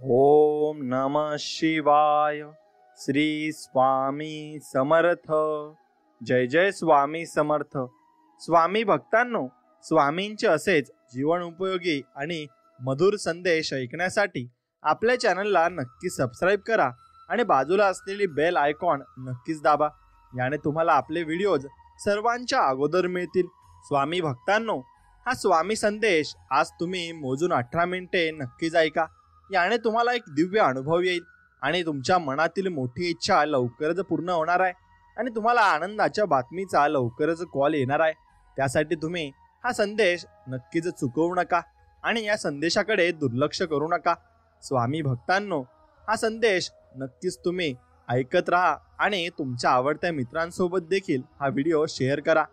ओम नमः शिवाय. श्री स्वामी समर्थ. जय जय स्वामी समर्थ. स्वामी भक्तांनो, स्वामींचे असेच जीवन उपयोगी आणि मधुर संदेश ऐकण्यासाठी आपल्या चॅनलला नक्की सबस्क्राईब करा आणि बाजूला असलेली बेल आयकॉन नक्कीच दाबा. याने तुम्हाला आपले व्हिडिओज सर्वांच्या अगोदर मिळतील. स्वामी भक्तांनो, हा स्वामी संदेश आज तुम्ही मोजून 18 मिनिटे नक्कीच ऐका. याने तुम्हाला एक दिव्य अनुभव येईल आणि तुमच्या मनातील मोठी इच्छा लवकरच पूर्ण होणार आहे आणि तुम्हाला आनंदाच्या बातमीचा लवकरच कॉल येणार आहे. त्यासाठी तुम्ही हा संदेश नक्कीच चुकवू नका आणि या संदेशाकडे दुर्लक्ष करू नका. स्वामी भक्तांनो, हा संदेश नक्कीच तुम्ही ऐकत राहा आणि तुमच्या आवडत्या मित्रांसोबत देखील हा व्हिडिओ शेअर करा.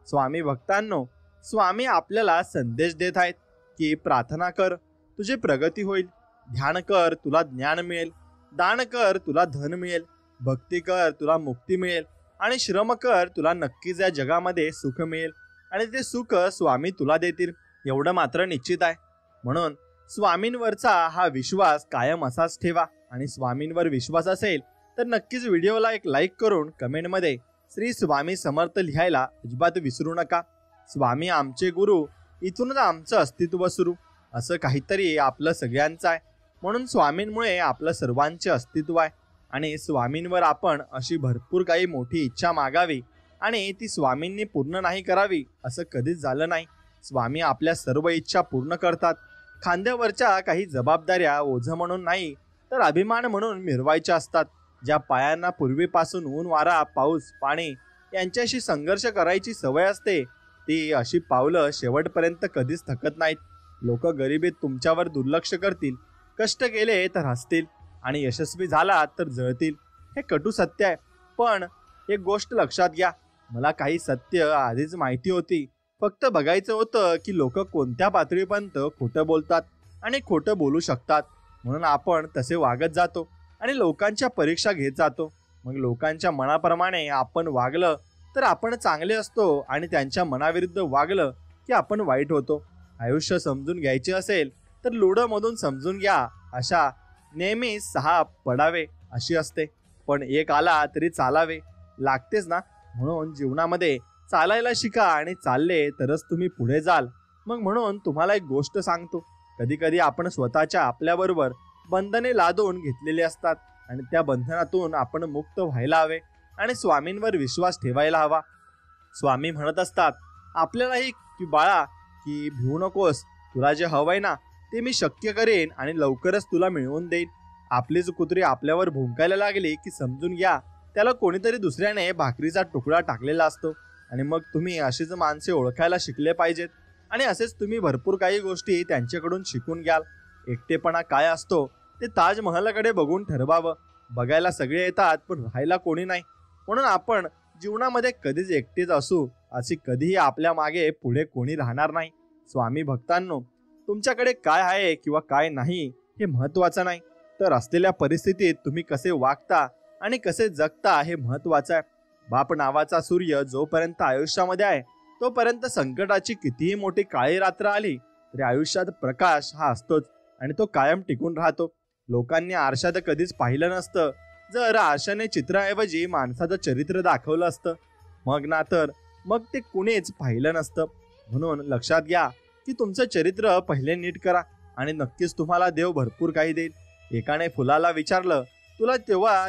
स्वामी भक्तांनो, स्वामी आपल्याला संदेश देत आहेत की प्रार्थना कर, तुझी प्रगती होईल. ध्यान कर, तुला ज्ञान मिळेल. दान कर, तुला धन मिळेल. भक्ती कर, तुला मुक्ती मिळेल. आणि श्रम कर, तुला नक्कीच या जगामध्ये सुख मिळेल आणि ते सुख स्वामी तुला देतील, एवढं मात्र निश्चित आहे. म्हणून स्वामींवरचा हा विश्वास कायम असाच ठेवा आणि स्वामींवर विश्वास असेल तर नक्कीच व्हिडिओला एक लाईक करून कमेंटमध्ये श्री स्वामी समर्थ लिहायला अजिबात विसरू नका. स्वामी आमचे गुरु, इथूनच आमचं अस्तित्व सुरू, असं काहीतरी आपलं सगळ्यांचं आहे. म्हणून स्वामींमुळे आपलं सर्वांचे अस्तित्व आहे आणि स्वामींवर आपण अशी भरपूर काही मोठी इच्छा मागावी आणि ती स्वामींनी पूर्ण नाही करावी असं कधीच झालं नाही. स्वामी आपल्या सर्व इच्छा पूर्ण करतात. खांद्यावरच्या काही जबाबदाऱ्या ओझं म्हणून नाही तर अभिमान म्हणून मिरवायच्या असतात. ज्या पायांना पूर्वीपासून ऊन, वारा, पाऊस, पाणी यांच्याशी संघर्ष करायची सवय असते, ती अशी पावलं शेवटपर्यंत कधीच थकत नाहीत. लोक गरिबीत तुमच्यावर दुर्लक्ष करतील, कष्ट केले तर हसतील आणि यशस्वी झाला तर जळतील. हे कटू सत्य आहे. पण एक गोष्ट लक्षात घ्या, मला काही सत्य आधीच माहिती होती. फक्त बघायचं होतं की लोक कोणत्या पातळीपर्यंत खोटं बोलतात आणि खोटं बोलू शकतात. म्हणून आपण तसे वागत जातो आणि लोकांच्या परीक्षा घेत जातो. मग लोकांच्या मनाप्रमाणे आपण वागलं तर आपण चांगले असतो आणि त्यांच्या मनाविरुद्ध वागलं की आपण वाईट होतो. आयुष्य समजून घ्यायचे असेल तर लुडोमधून समजून घ्या. अशा नेहमी 6 पडावे अशी असते, पण एक आला तरी चालावे लागतेच ना. म्हणून जीवनामध्ये चालायला शिका आणि चालले तरच तुम्ही पुढे जाल. मग म्हणून तुम्हाला एक गोष्ट सांगतो, कधी कधी आपण स्वतःच्या आपल्याबरोबर बंधने लादून घेतलेली असतात आणि त्या बंधनातून आपण मुक्त व्हायला हवे आणि स्वामींवर विश्वास ठेवायला हवा. स्वामी म्हणत असतात आपल्यालाही की बाळा, की भिवू नकोस, तुला जे हवंय ना ते मी शक्य करेन आणि लवकरच तुला मिळवून देईन. आपलीच कुत्री आपल्यावर भुंकायला लागली की समजून घ्या त्याला कोणीतरी दुसऱ्याने भाकरीचा तुकडा टाकलेला असतो. आणि मग तुम्ही अशीच माणसे ओळखायला शिकले पाहिजेत आणि असेच तुम्ही भरपूर काही गोष्टी त्यांच्याकडून शिकून घ्याल. एकटेपणा काय असतो ते ताजमहलाकडे बघून ठरवावं. बघायला सगळे येतात पण राहायला कोणी नाही. म्हणून आपण जीवनामध्ये कधीच एकटेच असू अशी कधीही आपल्या मागे पुढे कोणी राहणार नाही. स्वामी भक्तांनो, तुमच्याकडे काय आहे किंवा काय नाही हे महत्त्वाचं नाही, तर असलेल्या परिस्थितीत तुम्ही कसे वागता आणि कसे जगता हे महत्त्वाचं आहे. बाप नावाचा सूर्य जोपर्यंत आयुष्यामध्ये आहे तोपर्यंत संकटाची कितीही मोठी काळी रात्र आली तरी आयुष्यात प्रकाश हा असतोच आणि तो कायम टिकून राहतो. लोकांनी आरशात कधीच पाहिलं नसतं जर आरशाने चित्राऐवजी माणसाचं चरित्र दाखवलं असतं. मग ते कुणीच पाहिलं नसतं. म्हणून लक्षात घ्या की तुमचं चरित्र पहिले नीट करा आणि नक्कीच तुम्हाला देव भरपूर काही देईल. एकाने फुलाला विचारलं, तुला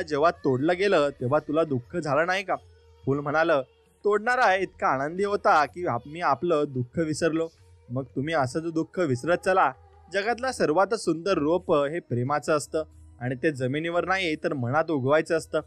जेव्हा तोडलं गेलं तेव्हा तुला दुःख झालं नाही का? फुल म्हणालं, तोडणारा इतका आनंदी होता की मी आपलं दुःख विसरलो. मग तुम्ही असंच दुःख विसरत चला. जगातला सर्वात सुंदर रोप हे प्रेमाचं असतं आणि ते जमिनीवर नाही तर मनात उगवायचं असतं.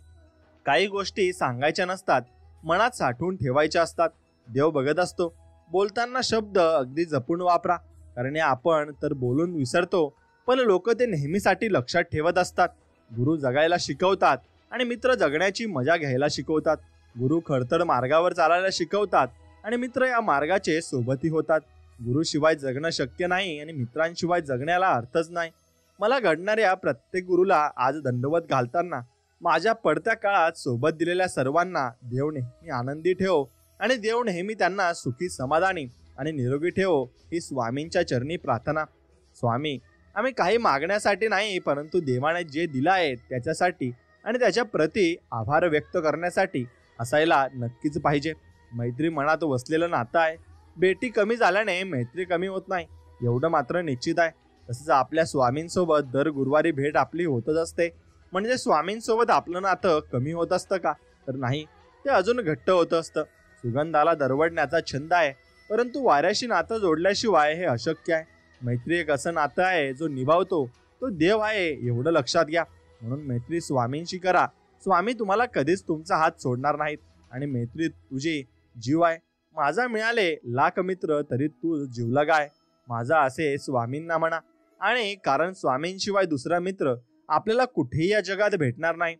काही गोष्टी सांगायच्या नसतात, मनात साठवून ठेवायच्या असतात. देव बघत असतो. बोलताना शब्द अगदी जपून वापरा, कारण आपण तर बोलून विसरतो पण लोक ते नेहमीसाठी लक्षात ठेवत असतात. गुरु जगायला शिकवतात आणि मित्र जगण्याची मजा घ्यायला शिकवतात. गुरु खडतर मार्गावर चालायला शिकवतात आणि मित्र या मार्गाचे सोबती होतात. गुरुशिवाय जगणं शक्य नाही आणि मित्रांशिवाय जगण्याला अर्थच नाही. मला घडणाऱ्या प्रत्येक गुरुला आज दंडवत घालताना माझ्या पडत्या काळात सोबत दिलेल्या सर्वांना देव नेहमी आनंदी ठेवो आणि देव नेहमी त्यांना सुखी, समाधानी आणि निरोगी ठेवो ही स्वामींच्या चरणी प्रार्थना. स्वामी आम्ही काही मागण्यासाठी नाही, परंतु देवाने जे दिलं आहे त्याच्यासाठी आणि त्याच्या प्रती आभार व्यक्त करण्यासाठी असायला नक्कीच पाहिजे. मैत्री मनात वसलेलं नातं आहे. भेटी कमी झाल्याने मैत्री कमी होत नाही, एवढं मात्र निश्चित आहे. तसंच आपल्या स्वामींसोबत दर गुरुवारी भेट आपली होतच असते. म्हणजे स्वामींसोबत आपलं नातं कमी होत असतं का? तर नाही, ते अजून घट्ट होत असतं. सुगंधाला दरवडण्याचा छंद आहे, परंतु वाऱ्याशी नातं जोडल्याशिवाय हे अशक्य आहे. मैत्री एक असं नातं आहे जो निभावतो तो देव आहे, एवढं लक्षात घ्या. म्हणून मैत्री स्वामींशी करा. स्वामी तुम्हाला कधीच तुमचा हात सोडणार नाहीत. आणि मैत्री तुझी जीव आहे. माझा मिळाले लाख मित्र तरी तू जीवलगा आहे माझा, असे स्वामींना म्हणा. आणि कारण स्वामींशिवाय दुसरा मित्र आपल्याला कुठेही या जगात भेटणार नाही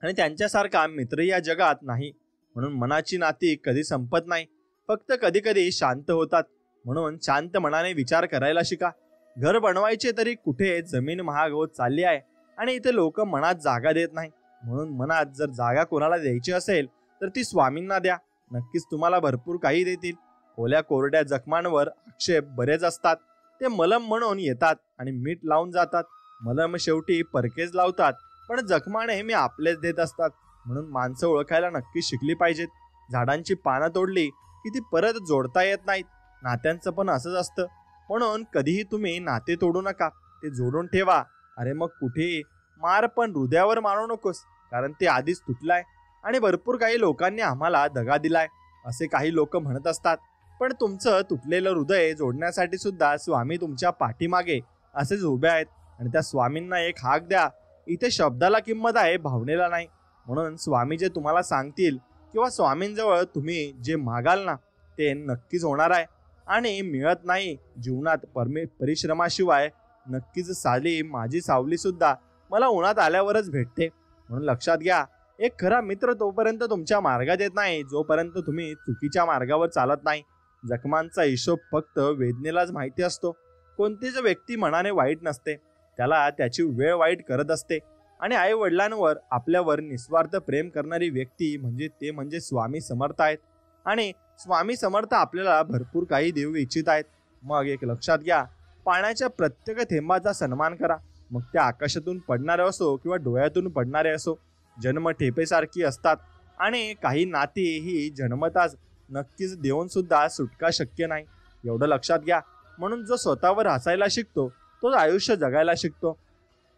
आणि त्यांच्यासारखा मित्र या जगात नाही. म्हणून मनाची नाती कधी संपत नाही, फक्त कधी कधी शांत होतात. म्हणून शांत मनाने विचार करायला शिका. घर बनवायचे तरी कुठे जमीन महाग होत चालली आहे आणि इथे लोक मनात जागा देत नाही. म्हणून मनात जर जागा कोणाला द्यायची असेल तर ती स्वामींना द्या. नक्कीच तुम्हाला भरपूर काही देतील. ओल्या कोरड्या जखमांवर आक्षेप बरेच असतात. ते मलम म्हणून येतात आणि मीठ लावून जातात. मलम शेवटी परकेज लावतात, पण जखमा नेहमी आपलेच देत असतात. म्हणून माणसं ओळखायला नक्की शिकली पाहिजेत. झाडांची पानं तोडली की ती परत जोडता येत नाहीत. नात्यांचं पण असंच असतं. म्हणून कधीही तुम्ही नाते तोडू नका, ते जोडून ठेवा. अरे मग कुठेही मार, पण हृदयावर मारू नकोस, कारण ते आधीच तुटलाय. आणि भरपूर काही लोकांनी आम्हाला दगा दिलाय असे काही लोक म्हणत असतात. पण तुमचं तुटलेलं हृदय जोडण्यासाठी सुद्धा स्वामी तुमच्या पाठीमागे असेच उभे आहेत. आणि त्या स्वामींना एक हाक द्या. इथे शब्दाला किंमत आहे, भावनेला नाही. म्हणून स्वामी जे तुम्हाला सांगतील किंवा स्वामींजवळ तुम्ही जे मागाल ना ते नक्कीच होणार आहे. आणि मिळत नाही जीवनात परिश्रमाशिवाय. नक्कीच साली माझी सावली सुद्धा मला उन्हात आल्यावरच भेटते. म्हणून लक्षात घ्या, एक खरा मित्र तोपर्यंत तुमच्या मार्गात येत नाही जोपर्यंत तुम्ही चुकीच्या मार्गावर चालत नाही. जखमांचा हिशोब फक्त वेदनेलाच माहिती असतो. कोणतीच व्यक्ती मनाने वाईट नसते, त्याला त्याची वेळ वाईट करत असते. आणि आई वडिलांवर आपल्यावर निस्वार्थ प्रेम करणारी व्यक्ती म्हणजे स्वामी समर्थ आहेत. आणि स्वामी समर्थ आपल्याला भरपूर काही देऊ इच्छित आहेत. मग एक लक्षात घ्या, पाण्याच्या प्रत्येक थेंबाचा सन्मान करा. मग त्या आकाशातून पडणारे असो किंवा डोळ्यातून पडणारे असो. जन्म ठेपेसारखी असतात आणि काही नाती ही जन्मताच नक्कीच देऊन सुद्धा सुटका शक्य नाही, एवढं लक्षात घ्या. म्हणून जो स्वतःवर हसायला शिकतो तोच आयुष्य जगायला शिकतो.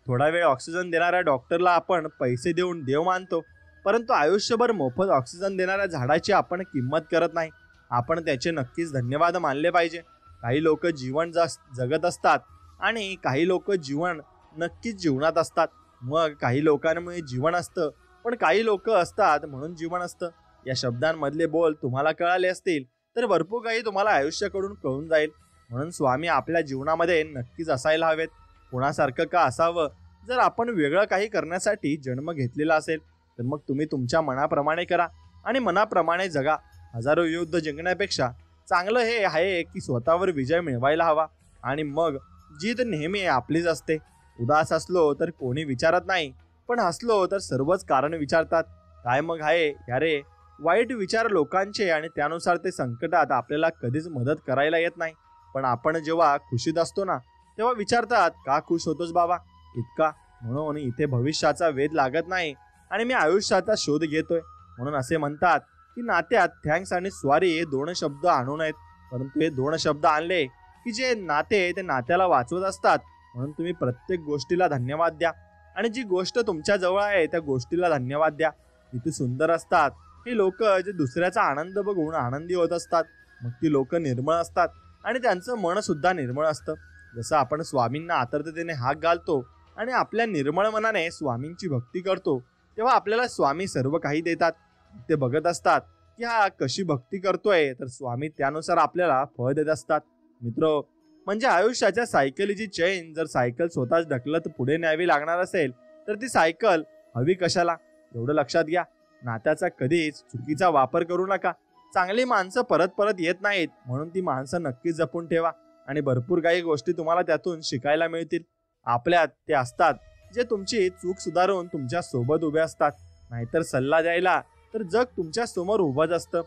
थोडा वेळ ऑक्सिजन देणाऱ्या डॉक्टरला आपण पैसे देऊन देव मानतो, परंतु आयुष्यभर मोफत ऑक्सिजन देणाऱ्या झाडाची आपण किंमत करत नाही. आपण त्याचे नक्कीच धन्यवाद मानले पाहिजे. काही लोक जीवन जगत असतात आणि काही लोक जीवन नक्कीच जीवनात असतात. मग काही लोकांमुळे जीवन असतं, पण काही लोक असतात म्हणून जीवन असतं. या शब्दांमधले बोल तुम्हाला कळाले असतील तर भरपूर काही तुम्हाला आयुष्याकडून कळून जाईल. म्हणून स्वामी आपल्या जीवनामध्ये नक्कीच असायला हवेत. कोणासारखं का असावं? जर आपण वेगळं काही करण्यासाठी जन्म घेतलेला असेल तर मग तुम्ही तुमच्या मनाप्रमाणे करा आणि मनाप्रमाणे जगा. हजारो युद्ध जिंकण्यापेक्षा चांगलं हे आहे की स्वतःवर विजय मिळवायला हवा. आणि मग जीत नेहमी आपलीच असते. उदास असलो तर कोणी विचारत नाही, पण हसलो तर सर्वच कारण विचारतात. काय मग आहे यारे वाईट विचार लोकांचे आणि त्यानुसार ते संकटात आपल्याला कधीच मदत करायला येत नाही. पण आपण जेव्हा खुशीत असतो ना तेव्हा विचारतात, का खुश होतोस बाबा इतका? म्हणून इथे भविष्याचा वेध लागत नाही आणि मी आयुष्याचा शोध घेतोय. म्हणून असे म्हणतात की नात्यात थँक्स आणि स्वारी हे 2 शब्द आणू नयेत, परंतु हे 2 शब्द आणले की जे नाते ते नात्याला वाचवत असतात. म्हणून तुम्ही प्रत्येक गोष्टीला धन्यवाद द्या आणि जी गोष्ट तुमच्या जवळ आहे त्या गोष्टीला धन्यवाद द्या. किती सुंदर असतात हे लोक जे दुसऱ्याचा आनंद बघून आनंदी होत असतात. मग ती लोक निर्मळ असतात आणि त्यांचं मन सुद्धा निर्मळ असतं. जसं आपण स्वामींना आतुरतेने हाक घालतो आणि आपल्या निर्मळ मनाने स्वामींची भक्ती करतो तेव्हा आपल्याला स्वामी सर्व काही देतात. ते बघत असतात की हा कशी भक्ती करतोय, तर स्वामी त्यानुसार आपल्याला फळ देत असतात. मित्र, म्हणजे आयुष्याच्या सायकलीची चेन जर सायकल स्वतःच ढकलत पुढे न्यावी लागणार असेल तर ती सायकल हवी कशाला, एवढं लक्षात घ्या. नात्याचा कधीच चुकीचा वापर करू नका. चांगली माणसं परत परत येत नाहीत, म्हणून ती माणसं नक्की जपून ठेवा आणि भरपूर काही गोष्टी तुम्हाला त्यातून शिकायला मिळतील. आपल्यात ते असतात जे तुमची चूक सुधारून तुमच्या सोबत उभे असतात. नाहीतर सल्ला द्यायला तर जग तुमच्या समोर उभंच असतं.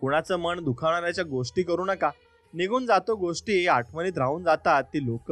कुणाचं मन दुखावणाऱ्याच्या गोष्टी करू नका. निघून जातो गोष्टी, आठवणीत राहून जातात ती लोक.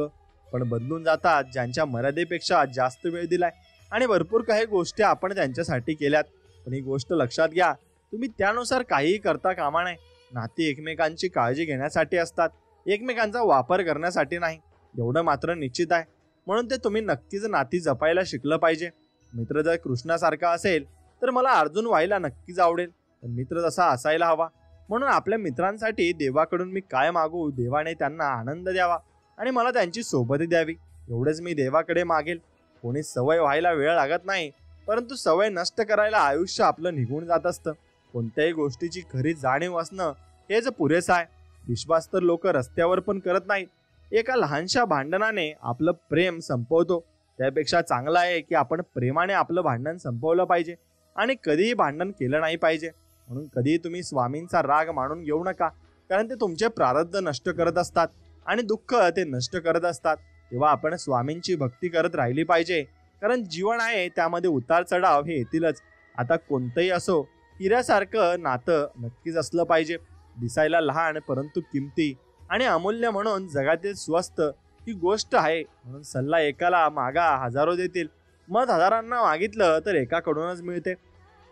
पण बदलून जातात ज्यांच्या मर्यादेपेक्षा जास्त वेळ दिलाय आणि भरपूर काही गोष्टी आपण त्यांच्यासाठी केल्यात. पण ही गोष्ट लक्षात घ्या, तुम्ही त्यानुसार काहीही करता कामा नये. नाती एकमेकांची काळजी घेण्यासाठी असतात, एकमेकांचा वापर करण्यासाठी नाही. एवढं मात्र निश्चित आहे. म्हणून ते तुम्ही नक्कीच नाती जपायला शिकलं पाहिजे. मित्र जर कृष्णासारखा असेल तर मला अर्जुन व्हायला नक्कीच आवडेल, पण मित्र तसा असायला हवा. म्हणून आपल्या मित्रांसाठी देवाकडून मी काय मागू, देवाने त्यांना आनंद द्यावा आणि मला त्यांची सोबतही द्यावी, एवढेच मी देवाकडे मागेल. कोणी सवय व्हायला वेळ लागत नाही, परंतु सवय नष्ट करायला आयुष्य आपलं निघून जात असतं. कोणत्याही गोष्टीची खरी जाणीव असणं हेच पुरेसं आहे. विश्वास तर लोक रस्त्यावर पण करत नाहीत. एका लहानशा भांडणाने आपलं प्रेम संपवतो. त्यापेक्षा चांगलं आहे की आपण प्रेमाने आपलं भांडण संपवलं पाहिजे आणि कधीही भांडण केलं नाही पाहिजे. म्हणून कधीही तुम्ही स्वामींचा राग मानून घेऊ नका, कारण ते तुमचे प्रारब्ध नष्ट करत असतात आणि दुःख ते नष्ट करत असतात. तेव्हा आपण स्वामींची भक्ती करत राहिली पाहिजे, कारण जीवन आहे त्यामध्ये उतार चढाव हे येतीलच. आता कोणतंही असो, हिऱ्यासारखं नातं नक्कीच असलं पाहिजे. दिसायला लहान परंतु किमती आणि अमूल्य म्हणून जगातील स्वस्त ही गोष्ट आहे. म्हणून सल्ला एकाला मागा हजारो देतील, मत हजारांना मागितलं तर एकाकडूनच मिळते.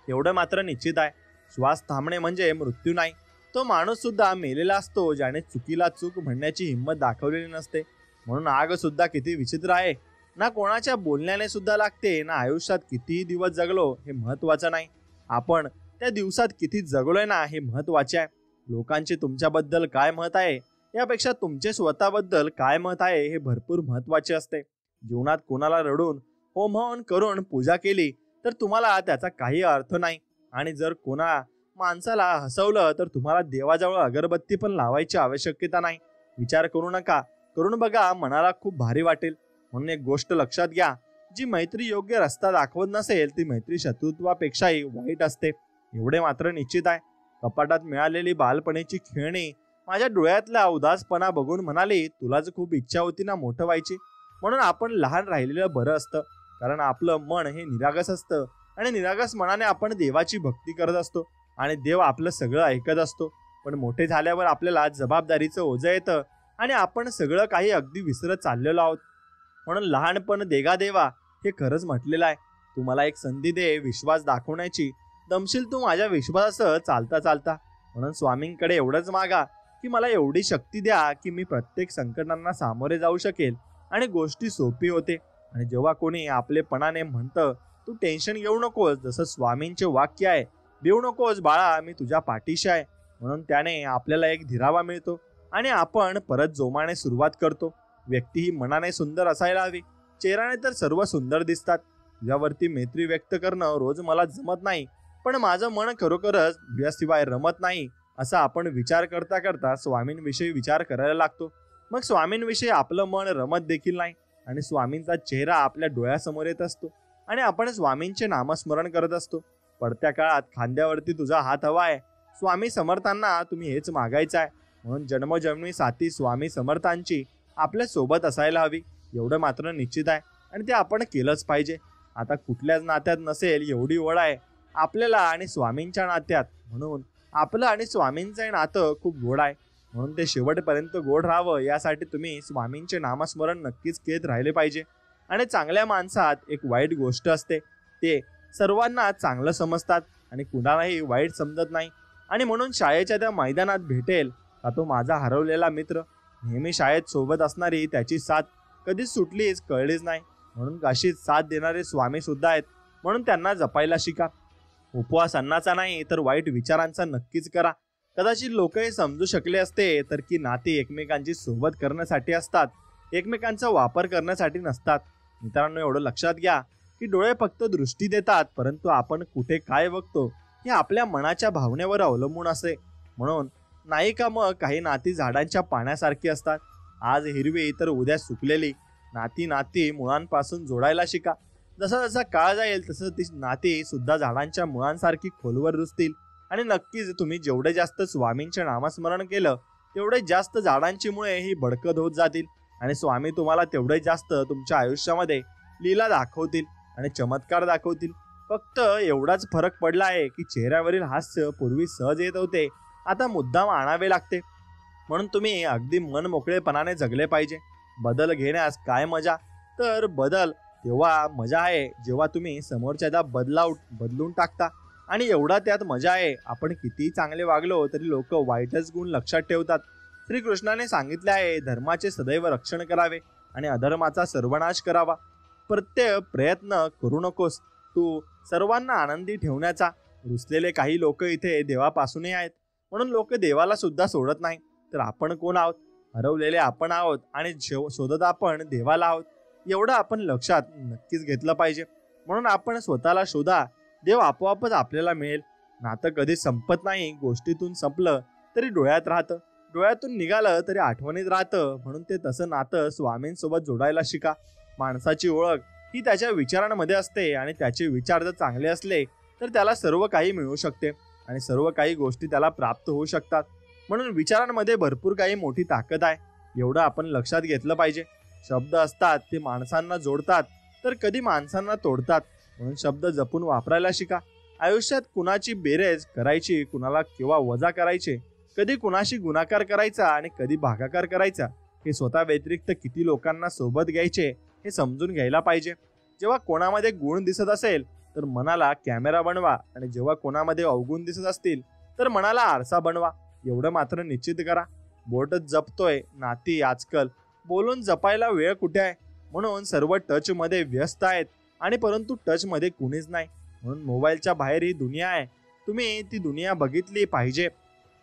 एवढं मात्र निश्चित आहे, श्वास थांबणे म्हणजे मृत्यू नाही. तो माणूस सुद्धा मेलेला असतो ज्याने चुकीला चूक म्हणण्याची हिंमत दाखवलेली नसते. म्हणून आग सुद्धा किती विचित्र आहे, ना कोणाच्या बोलण्याने सुद्धा लागते, ना आयुष्यात कितीही दिवस जगलो हे महत्वाचं नाही, आपण त्या दिवसात किती जगलोय ना हे महत्वाचे आहे. लोकांचे तुमच्याबद्दल काय मत आहे यापेक्षा तुमचे स्वतःबद्दल काय मत आहे हे भरपूर महत्वाचे असते. जीवनात कोणाला रडून होम हवन करून पूजा केली तर तुम्हाला त्याचा काही अर्थ नाही, आणि जर कोणा माणसाला हसवलं तर तुम्हाला देवाजवळ अगरबत्ती पण लावायची आवश्यकता नाही. विचार करू नका, करून बघा, मनाला खूप भारी वाटेल. म्हणून एक गोष्ट लक्षात घ्या, जी मैत्री योग्य रस्ता दाखवत नसेल ती मैत्री शत्रुत्वापेक्षाही वाईट असते. एवढे मात्र निश्चित आहे. कपाटात मिळालेली बालपणीची खेळणी माझ्या डोळ्यातला उदासपणा बघून म्हणाली, तुलाच खूप इच्छा होती ना मोठं व्हायची, म्हणून आपण लहान राहिलेलं बरं असतं. कारण आपलं मन हे निरागस असतं आणि निरागस मनाने आपण देवाची भक्ती करत असतो आणि देव आपलं सगळं ऐकत असतो. पण मोठे झाल्यावर आपल्याला जबाबदारीचं ओझं येतं आणि आपण सगळं काही अगदी विसरत चाललेलो आहोत. म्हणून लहानपण देगा देवा हे खरंच म्हटलेलं आहे. तू मला एक संधी दे विश्वास दाखवण्याची, दमशील तू माझ्या विश्वासासह चालता चालता. म्हणून स्वामींकडे एवढंच मागा की मला एवढी शक्ती द्या की मी प्रत्येक संकटांना सामोरे जाऊ शकेल आणि गोष्टी सोपी होते. आणि जेव्हा कोणी आपलेपणाने म्हणतं तू टेन्शन घेऊ नकोस, जसं स्वामींचे वाक्य आहे, भिवू नकोस बाळा, मी तुझ्या पाठीशी आहे, म्हणून त्याने आपल्याला एक धीरावा मिळतो आणि आपण परत जोमाने सुरुवात करतो. व्यक्ती ही मनाने सुंदर असायला हवी, चेहऱ्याने तर सर्व सुंदर दिसतात. तुझ्यावरती मैत्री व्यक्त करणं रोज मला जमत नाही, पण माझं मन खरोखरच तुझ्याशिवाय रमत नाही, असा आपण विचार करता करता स्वामींविषयी विचार करायला लागतो. मग स्वामींविषयी आपलं मन रमत देखील नाही आणि स्वामींचा चेहरा आपल्या डोळ्यासमोर येत असतो आणि आपण स्वामींचे नामस्मरण करत असतो. पडत्या काळात खांद्यावरती तुझा हात हवा आहे. स्वामी समर्थांना तुम्ही हेच मागायचं आहे. म्हणून जन्मजन्मी साथी स्वामी समर्थांची आपल्या सोबत असायला हवी, एवढं मात्र निश्चित आहे आणि ते आपण केलंच पाहिजे. आता कुठल्याच नात्यात नसेल एवढी ओढ आहे आपल्याला आणि स्वामींच्या नात्यात, म्हणून आपलं आणि स्वामींचं नातं खूप गोड आहे. म्हणून ते शेवटपर्यंत गोड राहावं यासाठी तुम्ही स्वामींचे नामस्मरण नक्कीच घेत राहिले पाहिजे. आणि चांगल्या माणसात एक वाईट गोष्ट असते, ते सर्वांना चांगलं समजतात आणि कुणालाही वाईट समजत नाही. आणि म्हणून शाळेच्या त्या मैदानात भेटेल का तो माझा हरवलेला मित्र, नेहमी शाळेत सोबत असणारी त्याची साथ कधीच सुटलीच कळलीच नाही. म्हणून काशीत साथ देणारे स्वामी सुद्धा आहेत, म्हणून त्यांना जपायला शिका. उपवास अन्नाचा नाही तर वाईट विचारांचा नक्कीच करा. कदाचित लोक हे समजू शकले असते तर की नाती एकमेकांची सोबत करण्यासाठी असतात, एकमेकांचा वापर करण्यासाठी नसतात. मित्रांनो, एवढं लक्षात घ्या की डोळे फक्त दृष्टी देतात, परंतु आपण कुठे काय बघतो हे आपल्या मनाच्या भावनेवर अवलंबून असते. म्हणून नाही का मग काही नाती झाडांच्या पाण्यासारखी असतात, आज हिरवी तर उद्या सुकलेली. नाती नाती मुळांपासून जोडायला शिका. जसा जसा काळ जाईल तसं ती नाती सुद्धा झाडांच्या मुळांसारखी खोलवर रुजतील आणि नक्कीच तुम्ही जेवढे जास्त स्वामींचे नामस्मरण केलं तेवढे जास्त झाडांची मुळे ही बळकट होत जातील आणि स्वामी तुम्हाला तेवढे जास्त तुमच्या आयुष्यामध्ये लीला दाखवतील आणि चमत्कार दाखवतील. फक्त एवढाच फरक पडला आहे की चेहऱ्यावरील हास्य पूर्वी सहज येत होते, आता मुद्दाम आणावे लागते. म्हणून तुम्ही अगदी मन मोकळेपणाने जगले पाहिजे. बदल घेण्यास काय मजा? तर बदल तेव्हा मजा आहे जेव्हा तुम्ही समोरच्याला बदलून टाकता. आणि एवढा त्यात मजा आहे, आपण कितीही चांगले वागलो तरी लोक वाईटच गुण लक्षात ठेवतात. श्रीकृष्णाने सांगितले आहे, धर्माचे सदैव रक्षण करावे आणि अधर्माचा सर्वनाश करावा. प्रत्येक प्रयत्न करू नकोस तू सर्वांना आनंदी ठेवण्याचा. रुसलेले काही लोक इथे देवापासूनही आहेत, म्हणून लोक देवाला सुद्धा सोडत नाही. तर आपण कोण आहोत? हरवलेले आपण आहोत आणि शोधत आपण देवाला आहोत. एवढं आपण लक्षात नक्कीच घेतलं पाहिजे. म्हणून आपण स्वतःला शोधा, देव आपोआपच आपल्याला मिळेल. नातं कधी संपत नाही. गोष्टीतून संपलं तरी डोळ्यात राहतं, डोळ्यातून निघालं तरी आठवणीत राहतं. म्हणून ते तसं नातं स्वामींसोबत जोडायला शिका. माणसाची ओळख ही त्याच्या विचारांमध्ये असते आणि त्याचे विचार जर चांगले असले तर त्याला सर्व काही मिळू शकते आणि सर्व काही गोष्टी त्याला प्राप्त होऊ शकतात. म्हणून विचारांमध्ये भरपूर काही मोठी ताकद आहे, एवढं आपण लक्षात घेतलं पाहिजे. शब्द असतात ते माणसांना जोडतात तर कधी माणसांना तोडतात. म्हणून शब्द जपून वापरायला शिका. आयुष्यात कुणाची बेरेज करायची, कुणाला केव्हा वजा करायचे, कधी कुणाशी गुणाकार करायचा आणि कधी भागाकार करायचा, हे स्वतः व्यतिरिक्त किती लोकांना सोबत घ्यायचे हे समजून घ्यायला पाहिजे. जेव्हा कोणामध्ये गुण दिसत असेल तर मनाला कॅमेरा बनवा आणि जेव्हा कोणामध्ये अवगुण दिसत असतील तर मनाला आरसा बनवा. एवढं मात्र निश्चित करा. बोटच जपतोय, नाती आजकाल बोलून जपायला वेळ कुठे आहे? म्हणून सर्व टचमध्ये व्यस्त आहेत आणि परंतु टचमध्ये कुणीच नाही. म्हणून मोबाईलच्या बाहेर ही दुनिया आहे, तुम्ही ती दुनिया बघितली पाहिजे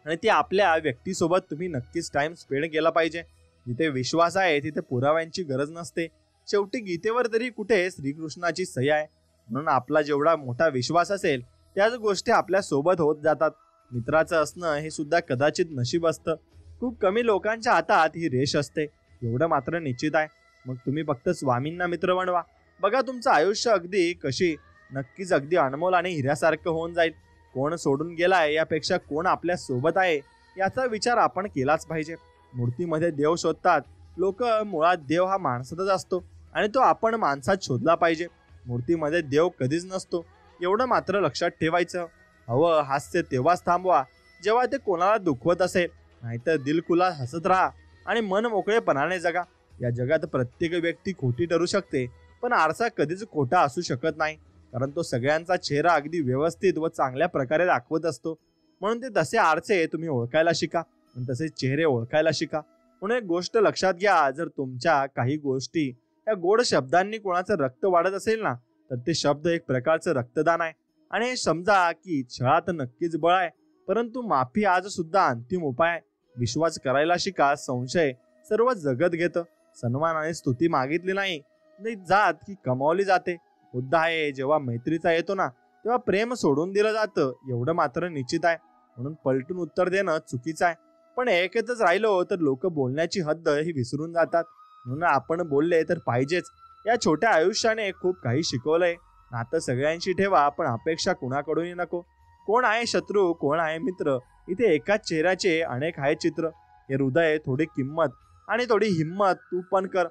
आणि ती आपल्या व्यक्तीसोबत तुम्ही नक्कीच टाइम स्पेंड केला पाहिजे. जिथे विश्वास आहे तिथे पुराव्यांची गरज नसते. शेवटी गीतेवर तरी कुठे श्रीकृष्णाची सही आहे. म्हणून आपला जेवढा मोठा विश्वास असेल त्याच गोष्टी आपल्या सोबत होत जातात. मित्राचं असणं हे सुद्धा कदाचित नशीब असतं. खूप कमी लोकांच्या हातात ही रेष असते, एवढं मात्र निश्चित आहे. मग तुम्ही फक्त स्वामींना मित्र बनवा. बघा तुमचं आयुष्य नक्कीच अगदी अनमोल आणि हिऱ्यासारखं होऊन जाईल. कोण सोडून गेलाय यापेक्षा कोण आपल्या सोबत आहे याचा विचार आपण केलाच पाहिजे. मूर्तीमध्ये देव शोधतात लोक, मुळात देव हा माणसातच असतो आणि तो आपण माणसात शोधला पाहिजे. मूर्तीमध्ये देव कधीच नसतो, एवढं मात्र लक्षात ठेवायचं. हवं हास्य तेव्हाच थांबवा जेव्हा ते कोणाला दुखवत असेल, नाहीतर दिलखुलास हसत राहा आणि मन मोकळेपणाने जगा. या जगात प्रत्येक व्यक्ती खोटी ठरू शकते, पण आरसा कधीच खोटा असू शकत नाही, कारण तो सगळ्यांचा चेहरा अगदी व्यवस्थित व चांगल्या प्रकारे दाखवत असतो. म्हणून ते तसे आरसे तुम्ही ओळखायला शिका आणि तसे चेहरे ओळखायला शिका. म्हणून एक गोष्ट लक्षात घ्या, जर तुमच्या काही गोष्टी या गोड शब्दांनी कोणाचं रक्त वाढत असेल ना, तर ते शब्द एक प्रकारचं रक्तदान आहे. आणि हे समजा की छळात नक्कीच बळ आहे, परंतु माफी आज सुद्धा अंतिम उपाय आहे. विश्वास करायला शिका. संशय सर्व जगत घेतं. सन्मान आणि स्तुती मागितली नाही जात की कमावली जाते. मुद्दा आहे जेव्हा मैत्रीचा येतो ना, तेव्हा प्रेम सोडून दिलं जातं, एवढं मात्र निश्चित आहे. म्हणून पलटून उत्तर देणं चुकीचं आहे. पण एकच राहिलो तर लोक बोलण्याची हद्द ही विसरून जातात. म्हणून आपण बोलले तर पाहिजेच. या छोट्या आयुष्याने खूप काही शिकवलंय. नातं सगळ्यांशी ठेवा, पण अपेक्षा कुणाकडूनही नको. कोण आहे शत्रू, कोण आहे मित्र, इथे एकाच चेहऱ्याचे अनेक आहे चित्र. हे हृदय, थोडी किंमत आणि थोडी हिंमत तू पण कर.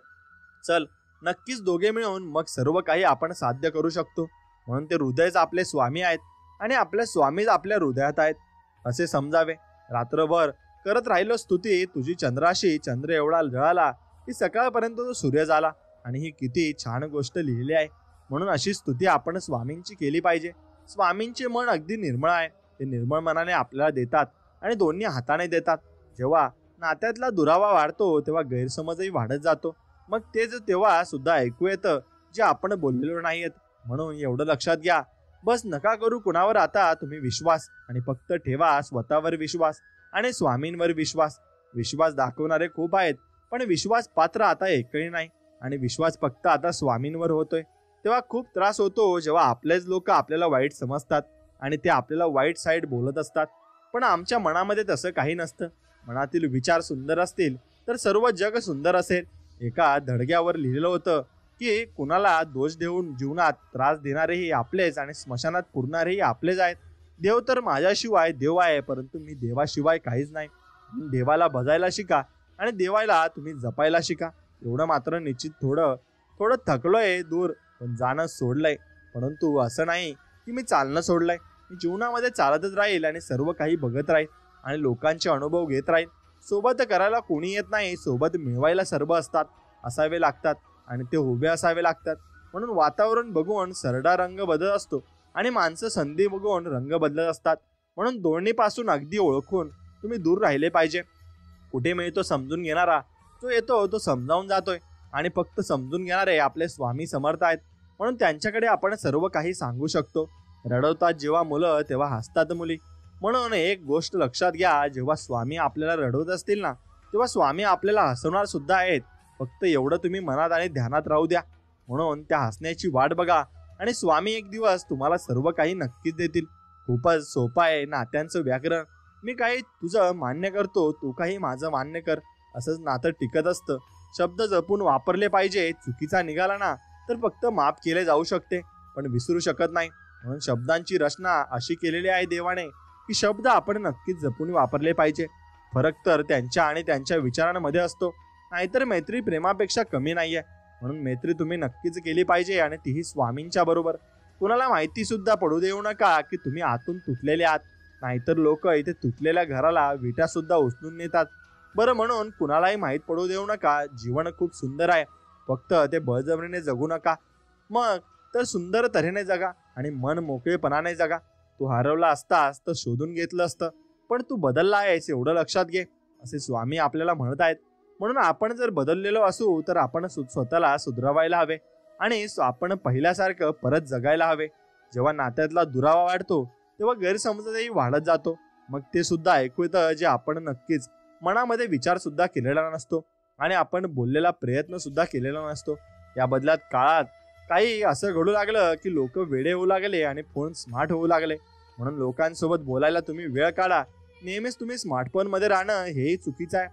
चल नक्कीच दोघे मिळून मग सर्व काही आपण साध्य करू शकतो. म्हणून ते हृदयच आपले स्वामी आहेत आणि आपले स्वामीच आपल्या हृदयात आहेत असे समजावे. रात्रभर करत राहिलो स्तुती तुझी चंद्राशी, चंद्र एवढा जळाला की सकाळपर्यंत तो सूर्य झाला. आणि ही किती छान गोष्ट लिहिली आहे. म्हणून अशी स्तुती आपण स्वामींची केली पाहिजे. स्वामींचे मन अगदी निर्मळ आहे. ते निर्मळ मनाने आपल्याला देतात आणि दोन्ही हाताने देतात. जेव्हा नात्यातला दुरावा वाढतो तेव्हा गैरसमजही वाढत जातो. मग तेच तेव्हा सुद्धा ऐकू येतं जे आपण बोललेलो नाहीयेत. म्हणून एवढं लक्षात घ्या, बस नका करू कुणावर आता तुम्ही विश्वास, आणि फक्त ठेवा स्वतःवर विश्वास आणि स्वामींवर विश्वास. विश्वास दाखवणारे खूप आहेत, पण विश्वास पात्र आता एकही नाही. आणि विश्वास फक्त आता स्वामींवर होतोय. तेव्हा खूप त्रास होतो जेव्हा आपलेच लोक आपल्याला वाईट समजतात आणि ते आपल्याला वाईट साईड बोलत असतात. पण आमच्या मनामध्ये तसं काही नसतं. मनातील विचार सुंदर असतील तर सर्व जग सुंदर असेल. एका धडग्यावर लिहिलेलं होतं की कुणाला दोष देऊन जीवनात त्रास देणारेही आपलेच आणि स्मशानात पुरणारेही आपलेच आहेत. देव तर माझ्याशिवाय देव आहे, परंतु मी देवाशिवाय काहीच नाही. देवाला भजायला शिका आणि देवाला तुम्ही जपायला शिका. एवढं मात्र निश्चित. थोडं थकलोय दूर, पण जाणं सोडलंय. परंतु असं नाही की मी चालणं सोडलंय. मी जीवनामध्ये चालतच राहील आणि सर्व काही बघत राहील आणि लोकांचे अनुभव घेत राहील. सोबत करायला कोणी येत नाही, सोबत मिळवायला सर्व असतात. असावे लागतात आणि ते उभे असावे लागतात. म्हणून वातावरण बघून सरडा रंग बदलत असतो आणि माणसं संधी बघून रंग बदलत असतात. म्हणून दोन्ही पासून अगदी ओळखून तुम्ही दूर राहिले पाहिजे. कुठे मिळतो समजून घेणारा, जो येतो तो समजावून जातोय आणि फक्त समजून घेणारे आपले स्वामी समर्थ आहेत. म्हणून त्यांच्याकडे आपण सर्व काही सांगू शकतो. रडवतात जेव्हा मुलं तेव्हा हसतात मुली. म्हणून एक गोष्ट लक्षात घ्या, जेव्हा स्वामी आपल्याला रडवत असतील ना, तेव्हा स्वामी आपल्याला हसवणार सुद्धा आहेत. फक्त एवढं तुम्ही मनात आणि ध्यानात राहू द्या. म्हणून त्या हसण्याची वाट बघा आणि स्वामी एक दिवस तुम्हाला सर्व काही नक्कीच देतील. खूपच सोपं आहे नात्यांचं व्याकरण. मी काही तुझं मान्य करतो, तू काही माझं मान्य कर, असंच नातं टिकत असतं. शब्द जपून वापरले पाहिजे. चुकीचा निघाला ना तर फक्त माफ केले जाऊ शकते, पण विसरू शकत नाही. म्हणून शब्दांची रचना अशी केलेली आहे देवाने की शब्द आपण नक्कीच जपून वापरले पाहिजे. फरक तर त्यांच्या आणि त्यांच्या विचारांमध्ये असतो. नाहीतर मैत्री प्रेमापेक्षा कमी नाहीये. म्हणून मैत्री तुम्ही नक्कीच केली पाहिजे आणि तीही स्वामींच्या बरोबर. कुणाला माहिती सुद्धा पडू देऊ नका की तुम्ही आतून तुटलेले आहात. नाहीतर लोक इथे तुटलेल्या घराला विटा सुद्धा उचलून नेतात. बरं, म्हणून कुणालाही माहीत पडू देऊ नका. जीवन खूप सुंदर आहे, फक्त ते बळजबरीने जगू नका. मग तर सुंदर तऱ्हेने जगा आणि मन मोकळेपणाने जगा. तू हरवला असतास तर शोधून घेतलं असतं, पण तू बदलला आहेस एवढं लक्षात घे, असे स्वामी आपल्याला म्हणत आहेत. म्हणून आपण जर बदललेलो असू तर आपण स्वतःला सुधरवायला हवे आणि आपण पहिल्यासारखं परत जगायला हवे. जेव्हा नात्यातला दुरावा वाढतो तेव्हा गैरसमजही वाढत जातो. मग ते सुद्धा ऐकू येतं जे आपण नक्कीच मनामध्ये विचार सुद्धा केलेला नसतो आणि आपण बोललेला प्रयत्न सुद्धा केलेला नसतो. या बदलात काळात काही असं घडू लागलं की लोक वेडे होऊ लागले आणि फोन स्मार्ट होऊ लागले. म्हणून लोकांसोबत बोलायला तुम्ही वेळ काढा. नेहमीच तुम्ही स्मार्टफोन मध्ये राहणं हेही चुकीचं आहे.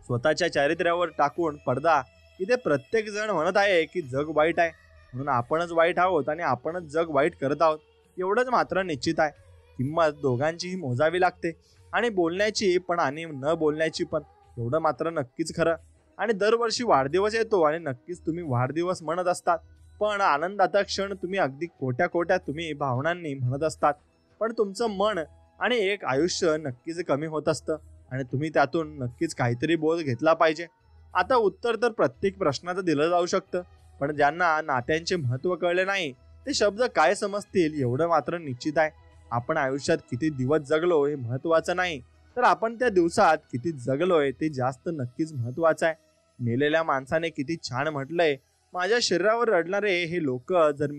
स्वतःच्या चारित्र्यावर टाकून पडदा. इथे प्रत्येक जण म्हणत आहे की जग वाईट आहे, म्हणून आपणच वाईट आहोत आणि आपणच जग वाईट करत आहोत, एवढंच मात्र निश्चित आहे. किंमत दोघांचीही मोजावी लागते, आणि बोलण्याची पण आणि न बोलण्याची पण, एवढं मात्र नक्कीच खरं. आणि दरवर्षी वाढदिवस येतो आणि नक्कीच तुम्ही वाढदिवस म्हणत असतात, पण आनंदाचा क्षण तुम्ही अगदी कोट्या तुम्ही भावनांनी म्हणत असतात. पण तुमचं मन आणि एक आयुष्य नक्कीच कमी होत असतं आणि तुम्ही त्यातून नक्कीच काहीतरी बोध घेतला पाहिजे. आता उत्तर तर प्रत्येक प्रश्नाचं दिलं जाऊ शकतं, पण ज्यांना नात्यांचे महत्त्व कळले नाही ते शब्द काय समजतील एवढं मात्र निश्चित आहे. आपण आयुष्यात किती दिवस जगलो हे महत्त्वाचं नाही, तर आपण त्या दिवसात किती जगलोय ते जास्त नक्कीच महत्त्वाचं आहे. मेलेल्या माणसाने किती छान म्हटलंय, माझ्या शरीरावर रडणारे हे लोक जर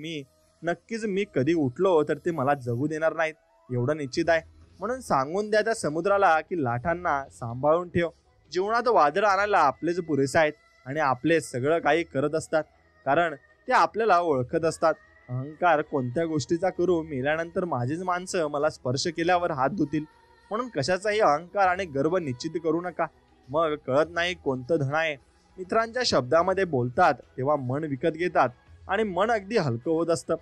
मी कधी उठलो तर ते मला जगू देणार नाहीत, एवढं निश्चित आहे. म्हणून सांगून द्या त्या समुद्राला की लाटांना सांभाळून ठेव. जीवनात वादळ आणायला आपलेच पुरेसे आहेत आणि आपले सगळं काही करत असतात, कारण ते आपल्याला ओळखत असतात. अहंकार कोणत्या गोष्टीचा करू, मेल्यानंतर माझीच माणसं मला स्पर्श केल्यावर हात धुतील, म्हणून कशाचाही अहंकार आणि गर्व निश्चित करू नका. मग कळत नाही कोणतं धन आहे. मित्रांच्या शब्दामध्ये बोलतात तेव्हा मन विकत घेतात आणि मन अगदी हलकं होत असतं.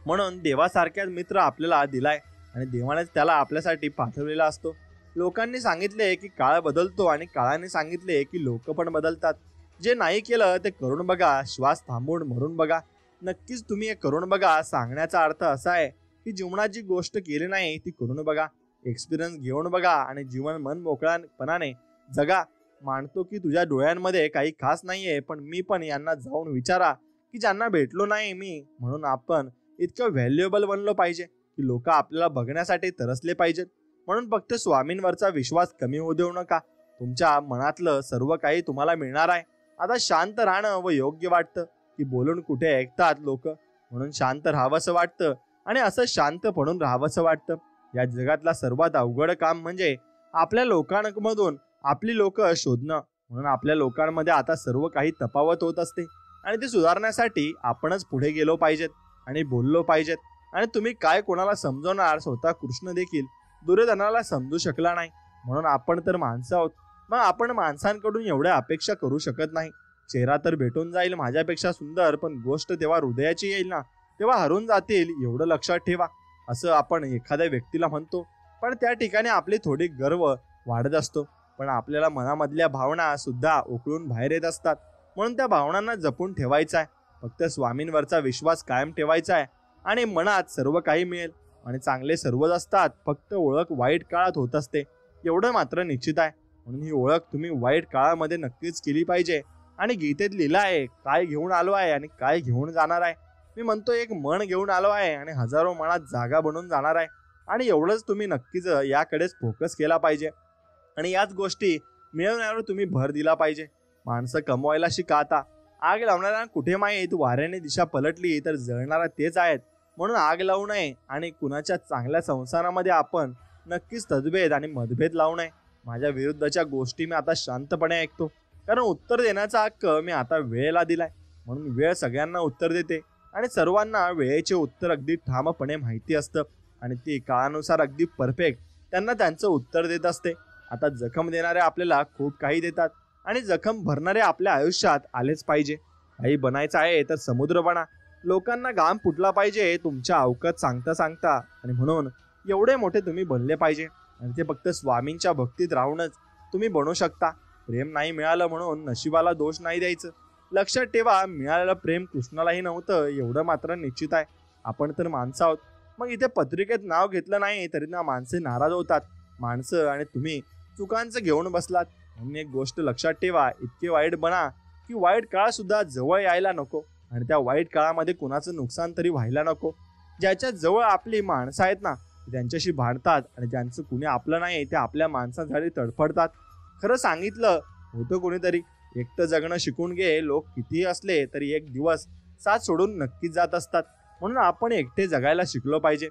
म्हणून देवासारख्याच मित्र आपल्याला दिलाय आणि देवानेच त्याला आपल्यासाठी पाठवलेला असतो. लोकांनी सांगितले की काळ बदलतो आणि काळाने सांगितले की लोक पण बदलतात. जे नाही केलं ते करून बघा, श्वास थांबवून मरून बघा. नक्कीच तुम्ही हे करून बघा. सांगण्याचा अर्थ असा आहे की जीवनाची गोष्ट केली नाही ती करून बघा, एक्सपिरियन्स घेऊन बघा आणि जीवन मन मोकळ्यापणाने जगा. मानतो की तुझ्या डोळ्यांमध्ये काही खास नाहीये, पण मी पण यांना जाऊन विचारा की ज्यांना भेटलो नाही मी, म्हणून आपण इतकं व्हॅल्युएबल बनलो पाहिजे की लोक आपल्याला बघण्यासाठी तरसले पाहिजेत. म्हणून फक्त स्वामींवरचा विश्वास कमी होऊ देऊ नका. तुमच्या मनातलं सर्व काही तुम्हाला मिळणार आहे. आता शांत राहणं व योग्य वाटतं की बोलून कुठे ऐकतात लोक, म्हणून शांत राहावंसं वाटतं आणि असं शांत पडून राहावंसं वाटतं. या जगातला सर्वात अवघड काम म्हणजे आपल्या लोकांमधून आपली लोक शोधणं. म्हणून आपल्या लोकांमध्ये आता सर्व काही तफावत होत असते आणि ते सुधारण्यासाठी आपणच पुढे गेलो पाहिजेत आणि बोललो पाहिजेत. आणि तुम्ही काय कोणाला समजवणार, स्वतः कृष्ण देखील दुर्योधनाला समजू शकला नाही. म्हणून आपण तर माणसं आहोत, मग आपण माणसांकडून एवढ्या अपेक्षा करू शकत नाही. चेहरा तर भेटून जाईल माझ्यापेक्षा सुंदर, पण गोष्ट तेव्हा हृदयाची येईल ना तेव्हा हरून जातील, एवढं लक्षात ठेवा, असं आपण एखाद्या व्यक्तीला म्हणतो. पण त्या ठिकाणी आपली थोडी गर्व वाढत असतो, पण आपल्याला मनामधल्या भावना सुद्धा उकळून बाहेर येत असतात. म्हणून त्या भावनांना जपून ठेवायचा आहे. फक्त स्वामींवरचा विश्वास कायम ठेवायचा आहे आणि मनात सर्व काही मिळेल आणि चांगले सर्वच असतात. फक्त ओळख वाईट काळात होत असते, एवढं मात्र निश्चित आहे. म्हणून ही ओळख तुम्ही वाईट काळामध्ये नक्कीच केली पाहिजे आणि गीतेत लिहिलं आहे काय घेऊन आलो आहे आणि काय घेऊन जाणार आहे. मी म्हणतो एक मन घेऊन आलो आहे आणि हजारो मनात जागा बनून जाणार आहे. आणि एवढंच तुम्ही नक्कीच याकडेच फोकस केला पाहिजे आणि याच गोष्टी मिळवण्यावर तुम्ही भर दिला पाहिजे. माणसं कमवायला शिका आता. आग लावणाऱ्या कुठे माहीत वाऱ्याने दिशा पलटली तर जळणारा तेच आहेत. म्हणून आग लावू नये आणि कुणाच्या चांगल्या संसारामध्ये आपण नक्कीच तद्भेद आणि मतभेद लावू नये. माझ्या विरुद्धच्या गोष्टी मी आता शांतपणे ऐकतो, कारण उत्तर देण्याचा हक्क मी आता वेळेला दिलाय. म्हणून वेळ सगळ्यांना उत्तर देते आणि सर्वांना वेळेचे उत्तर अगदी ठामपणे माहिती असतं आणि ती काळानुसार अगदी परफेक्ट त्यांना त्यांचं उत्तर देत असते. आता जखम देणारे आपल्याला खूप काही देतात आणि जखम भरणारे आपल्या आयुष्यात आलेच पाहिजे. काही बनायचं आहे तर समुद्र बना. लोकांना घाम फुटला पाहिजे तुमच्या अवकात सांगता सांगता. आणि म्हणून एवढे मोठे तुम्ही बनले पाहिजे आणि ते फक्त स्वामींच्या भक्तीत राहूनच तुम्ही बनू शकता. प्रेम नाही मिळालं म्हणून नशिबाला दोष नाही द्यायचं. लक्षात ठेवा, मिळालेलं प्रेम कृष्णालाही नव्हतं एवढं मात्र निश्चित आहे. आपण तर माणसं आहोत. मग इथे पत्रिकेत नाव घेतलं नाही तरी ना माणसे नाराज होतात. माणसं आणि तुम्ही चुकांचं घेऊन बसलात. म्हणून एक गोष्ट लक्षात ठेवा, इतके वाईट बना की वाईट काळ सुद्धा जवळ यायला नको आणि त्या वाईट काळामध्ये कुणाचं नुकसान तरी व्हायला नको. ज्याच्या जवळ आपली माणसं आहेत ना त्यांच्याशी भांडतात आणि ज्यांचं कुणी आपलं नाही ते आपल्या माणसांसाठी तडफडतात. खरं सांगितलं होतं कोणीतरी, एकटं जगणं शिकून घे. लोक कितीही असले तरी एक दिवस साथ सोडून नक्कीच जात असतात. म्हणून आपण एकटे जगायला शिकलो पाहिजे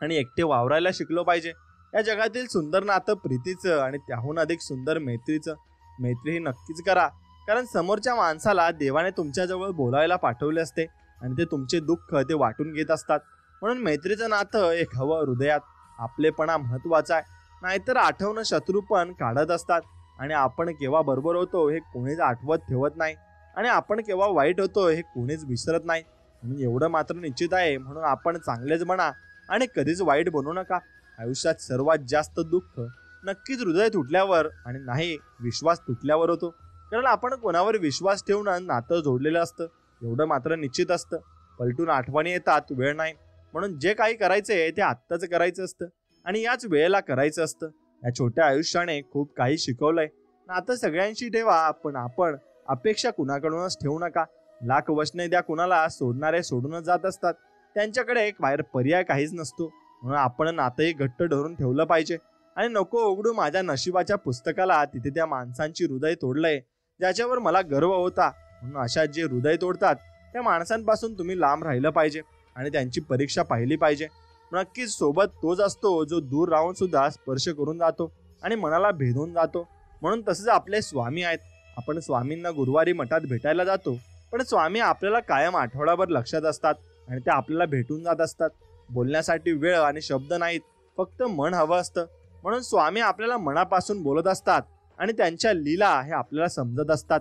आणि एकटे वावरायला शिकलो पाहिजे. या जगातील सुंदर नातं प्रीतीचं आणि त्याहून अधिक सुंदर मैत्रीचं. मैत्री ही नक्कीच करा, कारण समोरच्या माणसाला देवाने तुमच्याजवळ बोलायला पाठवले असते आणि ते तुमचे दुःख ते वाटून घेत असतात. म्हणून मैत्रीचं नातं एक हवं हृदयात. आपलेपणा महत्वाचा आहे, नाहीतर आठवणं शत्रू पण काढत असतात. आणि आपण केव्हा बरोबर होतो हे कोणीच आठवत ठेवत नाही आणि आपण केव्हा वाईट होतो हे कोणीच विसरत नाही. म्हणून एवढं मात्र निश्चित आहे, म्हणून आपण चांगलेच म्हणा आणि कधीच वाईट बनू नका. आयुष्यात सर्वात जास्त दुःख नक्कीच हृदय तुटल्यावर आणि नाही विश्वास तुटल्यावर होतो, कारण आपण कोणावर विश्वास ठेवून नातं जोडलेलं असतं एवढं मात्र निश्चित असतं. पलटून आठवणी येतात, वेळ नाही. म्हणून जे काही करायचंय ते आत्ताच करायचं असतं आणि याच वेळेला करायचं असतं. या छोट्या आयुष्याने खूप काही शिकवलंय. नातं सगळ्यांशी ठेवा, पण आपण अपेक्षा कुणाकडूनच ठेवू नका. लाख वचने द्या कुणाला, सोडणारे सोडूनच जात असतात. त्यांच्याकडे एक बाहेर पर्याय काहीच नसतो. म्हणून आपण नातंही घट्ट धरून ठेवलं पाहिजे आणि नको उघडू माझ्या नशिबाच्या पुस्तकाला. तिथे त्या माणसांची हृदय तोडलंय ज्याच्यावर मला गर्व होता. म्हणून अशा जे हृदय तोडतात त्या माणसांपासून तुम्ही लांब राहिलं पाहिजे आणि त्यांची परीक्षा पाहिली पाहिजे. नक्कीच सोबत तोच असतो जो दूर राहून सुद्धा स्पर्श करून जातो आणि मनाला भेदून जातो. म्हणून तसेच आपले स्वामी आहेत. आपण स्वामींना गुरुवारी मठात भेटायला जातो, पण स्वामी आपल्याला कायम आठवडाभर लक्षात असतात आणि ते आपल्याला भेटून जात असतात. बोलण्यासाठी वेळ आणि शब्द नाहीत, फक्त मन हवं असतं. म्हणून स्वामी आपल्याला मनापासून बोलत असतात आणि त्यांच्या लीला हे आपल्याला समजत असतात.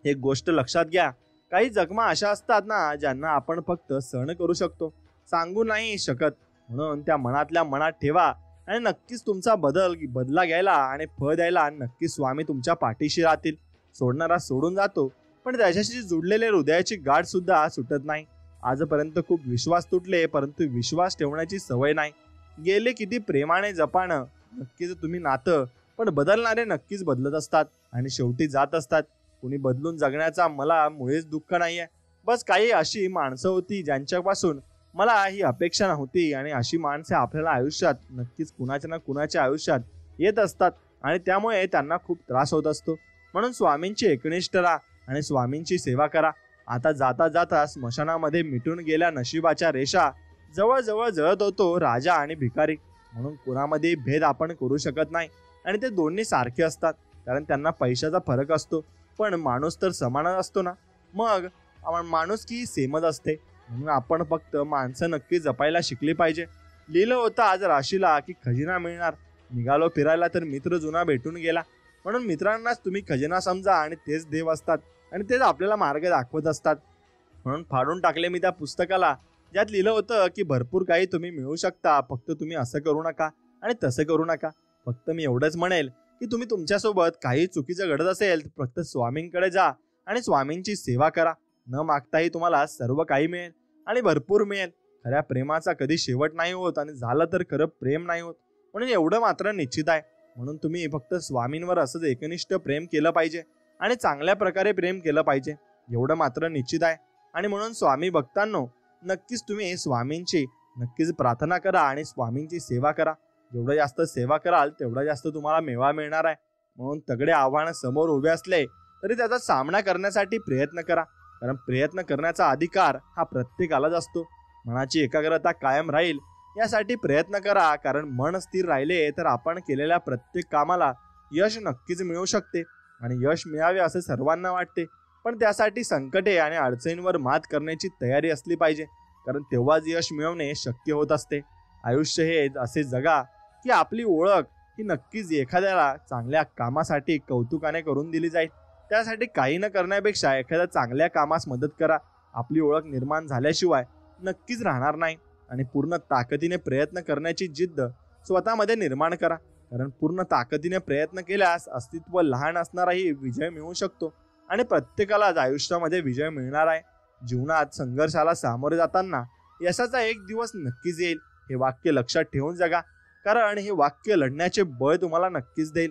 एक गोष्ट लक्षात घ्या, काही जखमा अशा असतात ना ज्यांना आपण फक्त सहन करू शकतो, सांगू नाही शकत. म्हणून त्या मनातल्या मनात ठेवा आणि नक्कीच तुमचा बदला घ्यायला आणि फळ द्यायला नक्कीच स्वामी तुमच्या पाठीशी राहतील. सोडणारा सोडून जातो, पण त्याच्याशी जुडलेले हृदयाची गाठ सुद्धा सुटत नाही. आजपर्यंत खूप विश्वास तुटले, परंतु विश्वास ठेवण्याची सवय नाही. गेले किती प्रेमाने जपानं नक्कीच तुम्ही नातं, पण बदलणारे नक्कीच बदलत असतात आणि शेवटी जात असतात. कुणी बदलून जगण्याचा मला मुळेच दुःख नाहीये. बस काही अशी माणसं होती ज्यांच्यापासून मला ही अपेक्षा नव्हती आणि अशी माणसे आपल्याला आयुष्यात नक्कीच कुणाच्या ना कुणाच्या आयुष्यात येत असतात आणि त्यामुळे त्यांना खूप त्रास होत असतो. म्हणून स्वामींची एकनिष्ठ राहा आणि स्वामींची सेवा करा. आता जाता जाता स्मशानामध्ये मिटून गेल्या नशिबाच्या रेषा जवळजवळ जळत होतो राजा आणि भिकारी. म्हणून कुणामध्ये भेद आपण करू शकत नाही आणि ते दोन्ही सारखे असतात, कारण त्यांना पैशाचा फरक असतो, पण माणूस तर समानच असतो ना. मग माणूस की सेमच असते. म्हणून आपण फक्त माणसं नक्की जपायला शिकली पाहिजे. लिहिलं होतं आज राशीला की खजिना मिळणार. निघालो फिरायला तर मित्र जुना भेटून गेला. म्हणून मित्रांनाच तुम्ही खजिना समजा आणि तेच देव असतात आणि तेच आपल्याला मार्ग दाखवत असतात. म्हणून फाडून टाकले मी त्या पुस्तकाला ज्यात लिहिलं होतं की भरपूर काही तुम्ही मिळवू शकता, फक्त तुम्ही असं करू नका आणि तसं करू नका. फक्त मी एवढंच म्हणेल की तुम्ही तुमच्यासोबत काही चुकीचं घडत असेल तर फक्त स्वामींकडे जा आणि स्वामींची सेवा करा. न मागताही तुम्हाला सर्व काही मिळेल आणि भरपूर मिळेल. खऱ्या प्रेमाचा कधी शेवट नाही होत आणि झालं तर खरं प्रेम नाही होत. म्हणून एवढं मात्र निश्चित आहे. म्हणून तुम्ही फक्त स्वामींवर असंच एकनिष्ठ प्रेम केलं पाहिजे आणि चांगल्या प्रकारे प्रेम केलं पाहिजे, एवढं मात्र निश्चित आहे. आणि म्हणून स्वामी भक्तांनो, नक्कीच तुम्ही स्वामींची नक्कीच प्रार्थना करा आणि स्वामींची सेवा करा. जेवढं जास्त सेवा कराल तेवढा जास्त तुम्हाला मेवा मिळणार आहे. म्हणून तगडे आव्हान समोर उभे असले तरी त्याचा सामना करण्यासाठी प्रयत्न करा, कारण प्रयत्न करण्याचा अधिकार हा प्रत्येकालाच असतो. मनाची एकाग्रता कायम राहील यासाठी प्रयत्न करा, कारण मन स्थिर राहिले तर आपण केलेल्या प्रत्येक कामाला यश नक्कीच मिळू शकते. आणि यश मिळावे असे सर्वांना वाटते, पण त्यासाठी संकटे आणि अडचणींवर मात करण्याची तयारी असली पाहिजे, कारण तेव्हाच यश मिळवणे शक्य होत असते. आयुष्य हे असे जगा की आपली ओळख ही नक्कीच एखाद्याला चांगल्या कामासाठी कौतुकाने करून दिली जाईल. त्यासाठी काही न करण्यापेक्षा एखाद्या चांगल्या कामास मदत करा. आपली ओळख निर्माण झाल्याशिवाय नक्कीच राहणार नाही. आणि पूर्ण ताकदीने प्रयत्न करण्याची जिद्द स्वतःमध्ये निर्माण करा, कारण पूर्ण ताकदीने प्रयत्न केल्यास अस्तित्व लहान असणाराही विजय मिळू शकतो. आणि प्रत्येकालाच आयुष्यामध्ये विजय मिळणार आहे. जीवनात संघर्षाला सामोरे जाताना यशाचा एक दिवस नक्कीच येईल. हे वाक्य लक्षात ठेवून जगा, कारण हे वाक्य लढण्याचे बळ तुम्हाला नक्कीच देईल.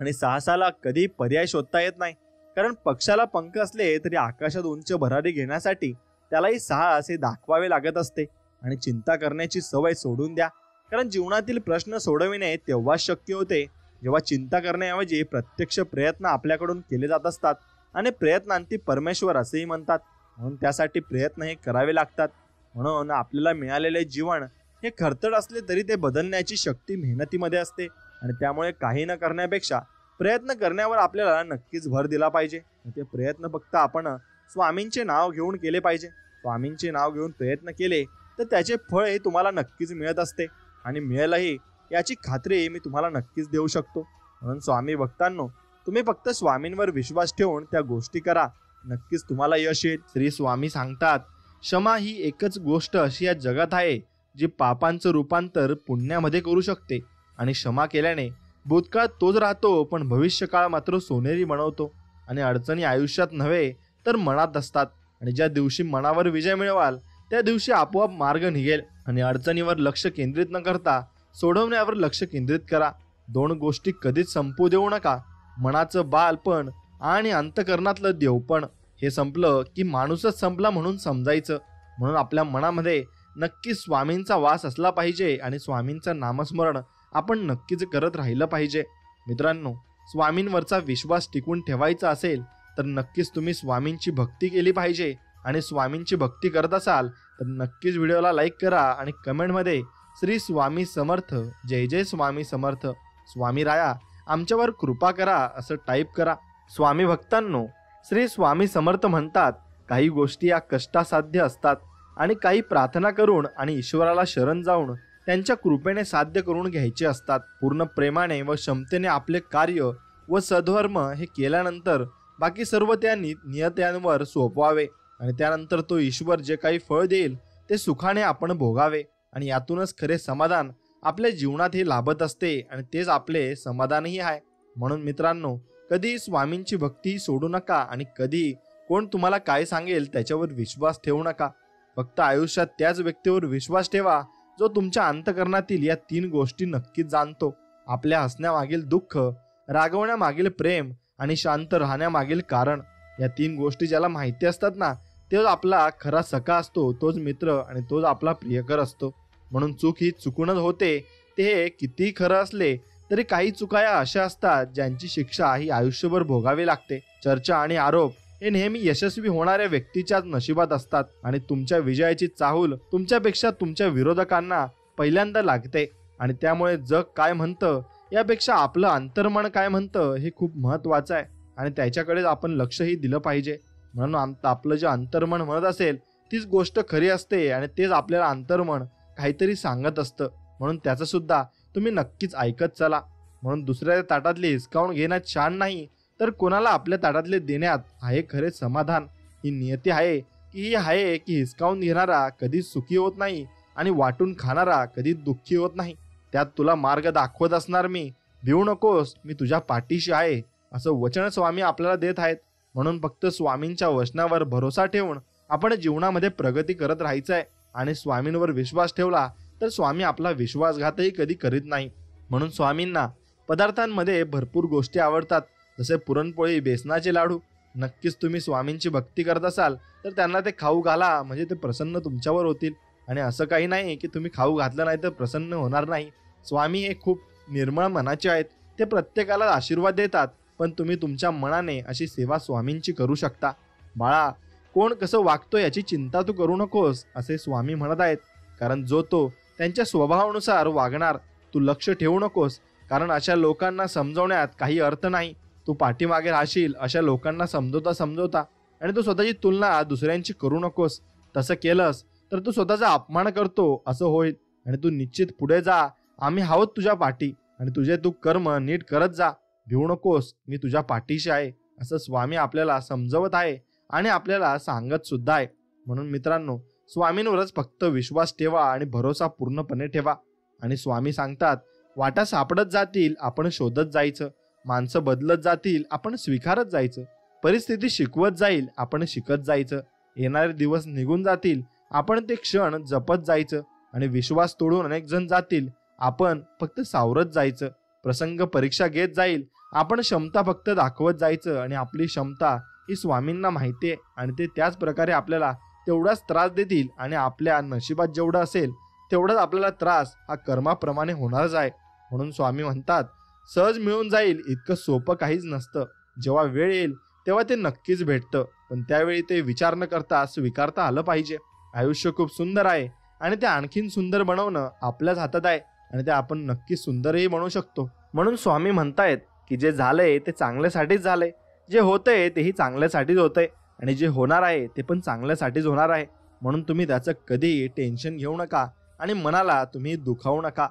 आणि साहसाला कधी पर्याय शोधता येत नाही, कारण पक्षाला पंख असले तरी आकाशात उंच भरारी घेण्यासाठी त्यालाही साहस हे दाखवावे लागत असते. आणि चिंता करण्याची सवय सोडून द्या, कारण जीवनातील प्रश्न सोडविणे तेव्हाच शक्य होते जेव्हा चिंता करण्याऐवजी प्रत्यक्ष प्रयत्न आपल्याकडून केले जात असतात. आणि प्रयत्नांती परमेश्वर असेही म्हणतात, म्हणून त्यासाठी प्रयत्न हे करावे लागतात. म्हणून आपल्याला मिळालेले जीवन हे खरतड असले तरी ते बदलण्याची शक्ती मेहनतीमध्ये असते. आणि त्यामुळे काही न करण्यापेक्षा प्रयत्न करण्यावर आपल्याला नक्कीच भर दिला पाहिजे. ते प्रयत्न फक्त आपण स्वामींचे नाव घेऊन केले पाहिजे. स्वामींचे नाव घेऊन प्रयत्न केले तर त्याचे फळ हे तुम्हाला नक्कीच मिळत असते, आणि मिळेलही याची खात्री मी तुम्हाला नक्कीच देऊ शकतो. म्हणून स्वामी भक्तांनो, तुम्ही फक्त स्वामींवर विश्वास ठेवून त्या गोष्टी करा, नक्कीच तुम्हाला यश येईल. श्री स्वामी सांगतात, क्षमा ही एकच गोष्ट अशी या जगात आहे जी पापांचं रूपांतर पुण्यामध्ये करू शकते. आणि क्षमा केल्याने भूतकाळ तोच राहतो, पण भविष्यकाळ मात्र सोनेरी बनवतो. आणि अडचणी आयुष्यात नव्हे तर मनात असतात, आणि ज्या दिवशी मनावर विजय मिळवाल त्या दिवशी आपोआप मार्ग निघेल. आणि अडचणीवर लक्ष केंद्रित न करता सोडवण्यावर लक्ष केंद्रित करा. दोन गोष्टी कधीच संपू देऊ नका. मनाचं बालपण आणि अंतकरणातलं देवपण हे संपलं की माणूसच संपला म्हणून समजायचं. म्हणून आपल्या मनामध्ये नक्कीच स्वामींचा वास असला पाहिजे, आणि स्वामींचं नामस्मरण आपण नक्कीच करत राहिलं पाहिजे. मित्रांनो, स्वामींवरचा विश्वास टिकून ठेवायचा असेल तर नक्कीच तुम्ही स्वामींची भक्ती केली पाहिजे. आणि स्वामींची भक्ती करत असाल तर नक्कीच व्हिडिओला लाईक करा आणि कमेंटमध्ये श्री स्वामी समर्थ, जय जय स्वामी समर्थ, स्वामी राया आमच्यावर कृपा करा असं टाईप करा. स्वामी भक्तांनो, श्री स्वामी समर्थ म्हणतात, काही गोष्टी या कष्टासाध्य असतात आणि काही प्रार्थना करून आणि ईश्वराला शरण जाऊन त्यांच्या कृपेने साध्य करून घ्यायचे असतात. पूर्ण प्रेमाने व क्षमतेने आपले कार्य व सद्धर्म हे केल्यानंतर बाकी सर्व त्या नियत्यांवर सोपवावे. आणि त्यानंतर तो ईश्वर जे काही फळ देईल ते सुखाने आपण भोगावे. आणि यातूनच खरे समाधान आपल्या जीवनात हे लाभत असते, आणि तेच आपले समाधानही आहे. म्हणून मित्रांनो, कधी स्वामींची भक्ती सोडू नका, आणि कधी कोण तुम्हाला काय सांगेल त्याच्यावर विश्वास ठेवू नका. फक्त आयुष्यात त्याच व्यक्तीवर विश्वास ठेवा जो तुमच्या अंतकरणातील या 3 गोष्टी नक्कीच जाणतो. आपल्या हसण्यामागील दुःख, रागवण्यामागील प्रेम आणि शांत राहण्यामागील कारण. या 3 गोष्टी ज्याला माहिती असतात ना, तोच आपला खरा सखा असतो, तोच मित्र आणि तोच आपला प्रियकर असतो. म्हणून चूक ही चुकूनच होते. ते किती खरं असले तरी काही चुका या अशा असतात ज्यांची शिक्षा ही आयुष्यभर भोगावी लागते. चर्चा आणि आरोप हे नेहमी यशस्वी होणाऱ्या व्यक्तीच्याच नशिबात असतात, आणि तुमच्या विजयाची चाहूल तुमच्यापेक्षा तुमच्या विरोधकांना पहिल्यांदा लागते. आणि त्यामुळे जग काय म्हणतं यापेक्षा आपलं अंतर्मन काय म्हणतं हे खूप महत्त्वाचं आहे, आणि त्याच्याकडेच आपण लक्षही दिलं पाहिजे. म्हणून आपलं जे अंतर्मन म्हणत असेल तीच गोष्ट खरी असते, आणि तेच आपल्याला अंतर्मन काहीतरी सांगत असतं. म्हणून त्याचं सुद्धा तुम्ही नक्कीच ऐकत चला. म्हणून दुसऱ्या ताटातले हिसकावून घेण्यात छान नाही, तर कोणाला आपल्या ताटातले देण्यात आहे खरे समाधान. ही नियती आहे की हिसकावून घेणारा कधीच सुखी होत नाही, आणि वाटून खाणारा कधीच दुःखी होत नाही. त्यात तुला मार्ग दाखवत असणार मी. भिवू नकोस, मी तुझ्या पाठीशी आहे, असं वचन स्वामी आपल्याला देत आहेत. म्हणून फक्त स्वामींच्या वचनावर भरोसा ठेवून आपण जीवनामध्ये प्रगती करत राहायचं आहे. आणि स्वामींवर विश्वास ठेवला तर स्वामी आपला विश्वासघातही कधी करीत नाही. म्हणून स्वामींना पदार्थांमध्ये भरपूर गोष्टी आवडतात, जसे पुरणपोळी, बेसनाचे लाडू. नक्कीच तुम्ही स्वामींची भक्ती करत असाल तर त्यांना ते खाऊ घाला, म्हणजे ते प्रसन्न तुमच्यावर होतील. आणि असं काही नाही की तुम्ही खाऊ घातलं नाही तर प्रसन्न होणार नाही. स्वामी हे खूप निर्मळ मनाचे आहेत. ते प्रत्येकाला आशीर्वाद देतात, पण तुम्ही तुमच्या मनाने अशी सेवा स्वामींची करू शकता. बाळा, कोण कसं वागतो याची चिंता तू करू नकोस, असे स्वामी म्हणत आहेत. कारण जो तो त्यांच्या स्वभावानुसार वागणार. तू लक्ष ठेवू नकोस, कारण अशा लोकांना समजवण्यात काही अर्थ नाही. तू पाठीमागे राहशील अशा लोकांना समजवता समजवता, आणि तू स्वतःची तुलना दुसऱ्यांची करू नकोस. तसं केलंस तर तू स्वतःचा अपमान करतो असं होईल. आणि तू निश्चित पुढे जा. आम्ही आहोत तुझ्या पाठी, आणि तुझे तू कर्म नीट करत जा. भिवू नकोस, मी तुझ्या पाठीशी आहे, असं स्वामी आपल्याला समजवत आहे आणि आपल्याला सांगत सुद्धा आहे. म्हणून मित्रांनो, स्वामींवरच फक्त विश्वास ठेवा आणि भरोसा पूर्णपणे ठेवा. आणि स्वामी सांगतात, वाटा सापडत जातील, आपण शोधत जायचं. माणसं बदलत जातील, आपण स्वीकारत जायचं. परिस्थिती शिकवत जाईल, आपण शिकत जायचं. येणारे दिवस निघून जातील, आपण ते क्षण जपत जायचं. आणि विश्वास तोडून अनेक जण जातील, आपण फक्त सावरत जायचं. प्रसंग परीक्षा घेत जाईल, आपण क्षमता फक्त दाखवत जायचं. आणि आपली क्षमता ही स्वामींना माहिती आहे, आणि ते त्याच प्रकारे आपल्याला तेवढाच त्रास देतील. आणि आपल्या नशिबात जेवढं असेल तेवढाच आपल्याला त्रास हा कर्माप्रमाणे होणारच आहे. म्हणून स्वामी म्हणतात, सहज मिळून जाईल इतकं सोपं काहीच नसतं. जेव्हा वेळ येईल तेव्हा ते नक्कीच भेटतं, पण त्यावेळी ते विचार न करता स्वीकारता आलं पाहिजे. आयुष्य खूप सुंदर आहे, आणि ते आणखीन सुंदर बनवणं आपल्याच हातात आहे, आणि ते आपण नक्कीच सुंदरही बनवू शकतो. म्हणून स्वामी म्हणतायत की जे झालंय ते चांगल्यासाठीच झालंय, जे होतंय तेही चांगल्यासाठीच होतंय, आणि जे होणार आहे ते पण चांगल्यासाठीच होणार आहे. म्हणून तुम्ही त्याचं कधीही टेन्शन घेऊ नका, आणि मनाला तुम्ही दुखावू नका.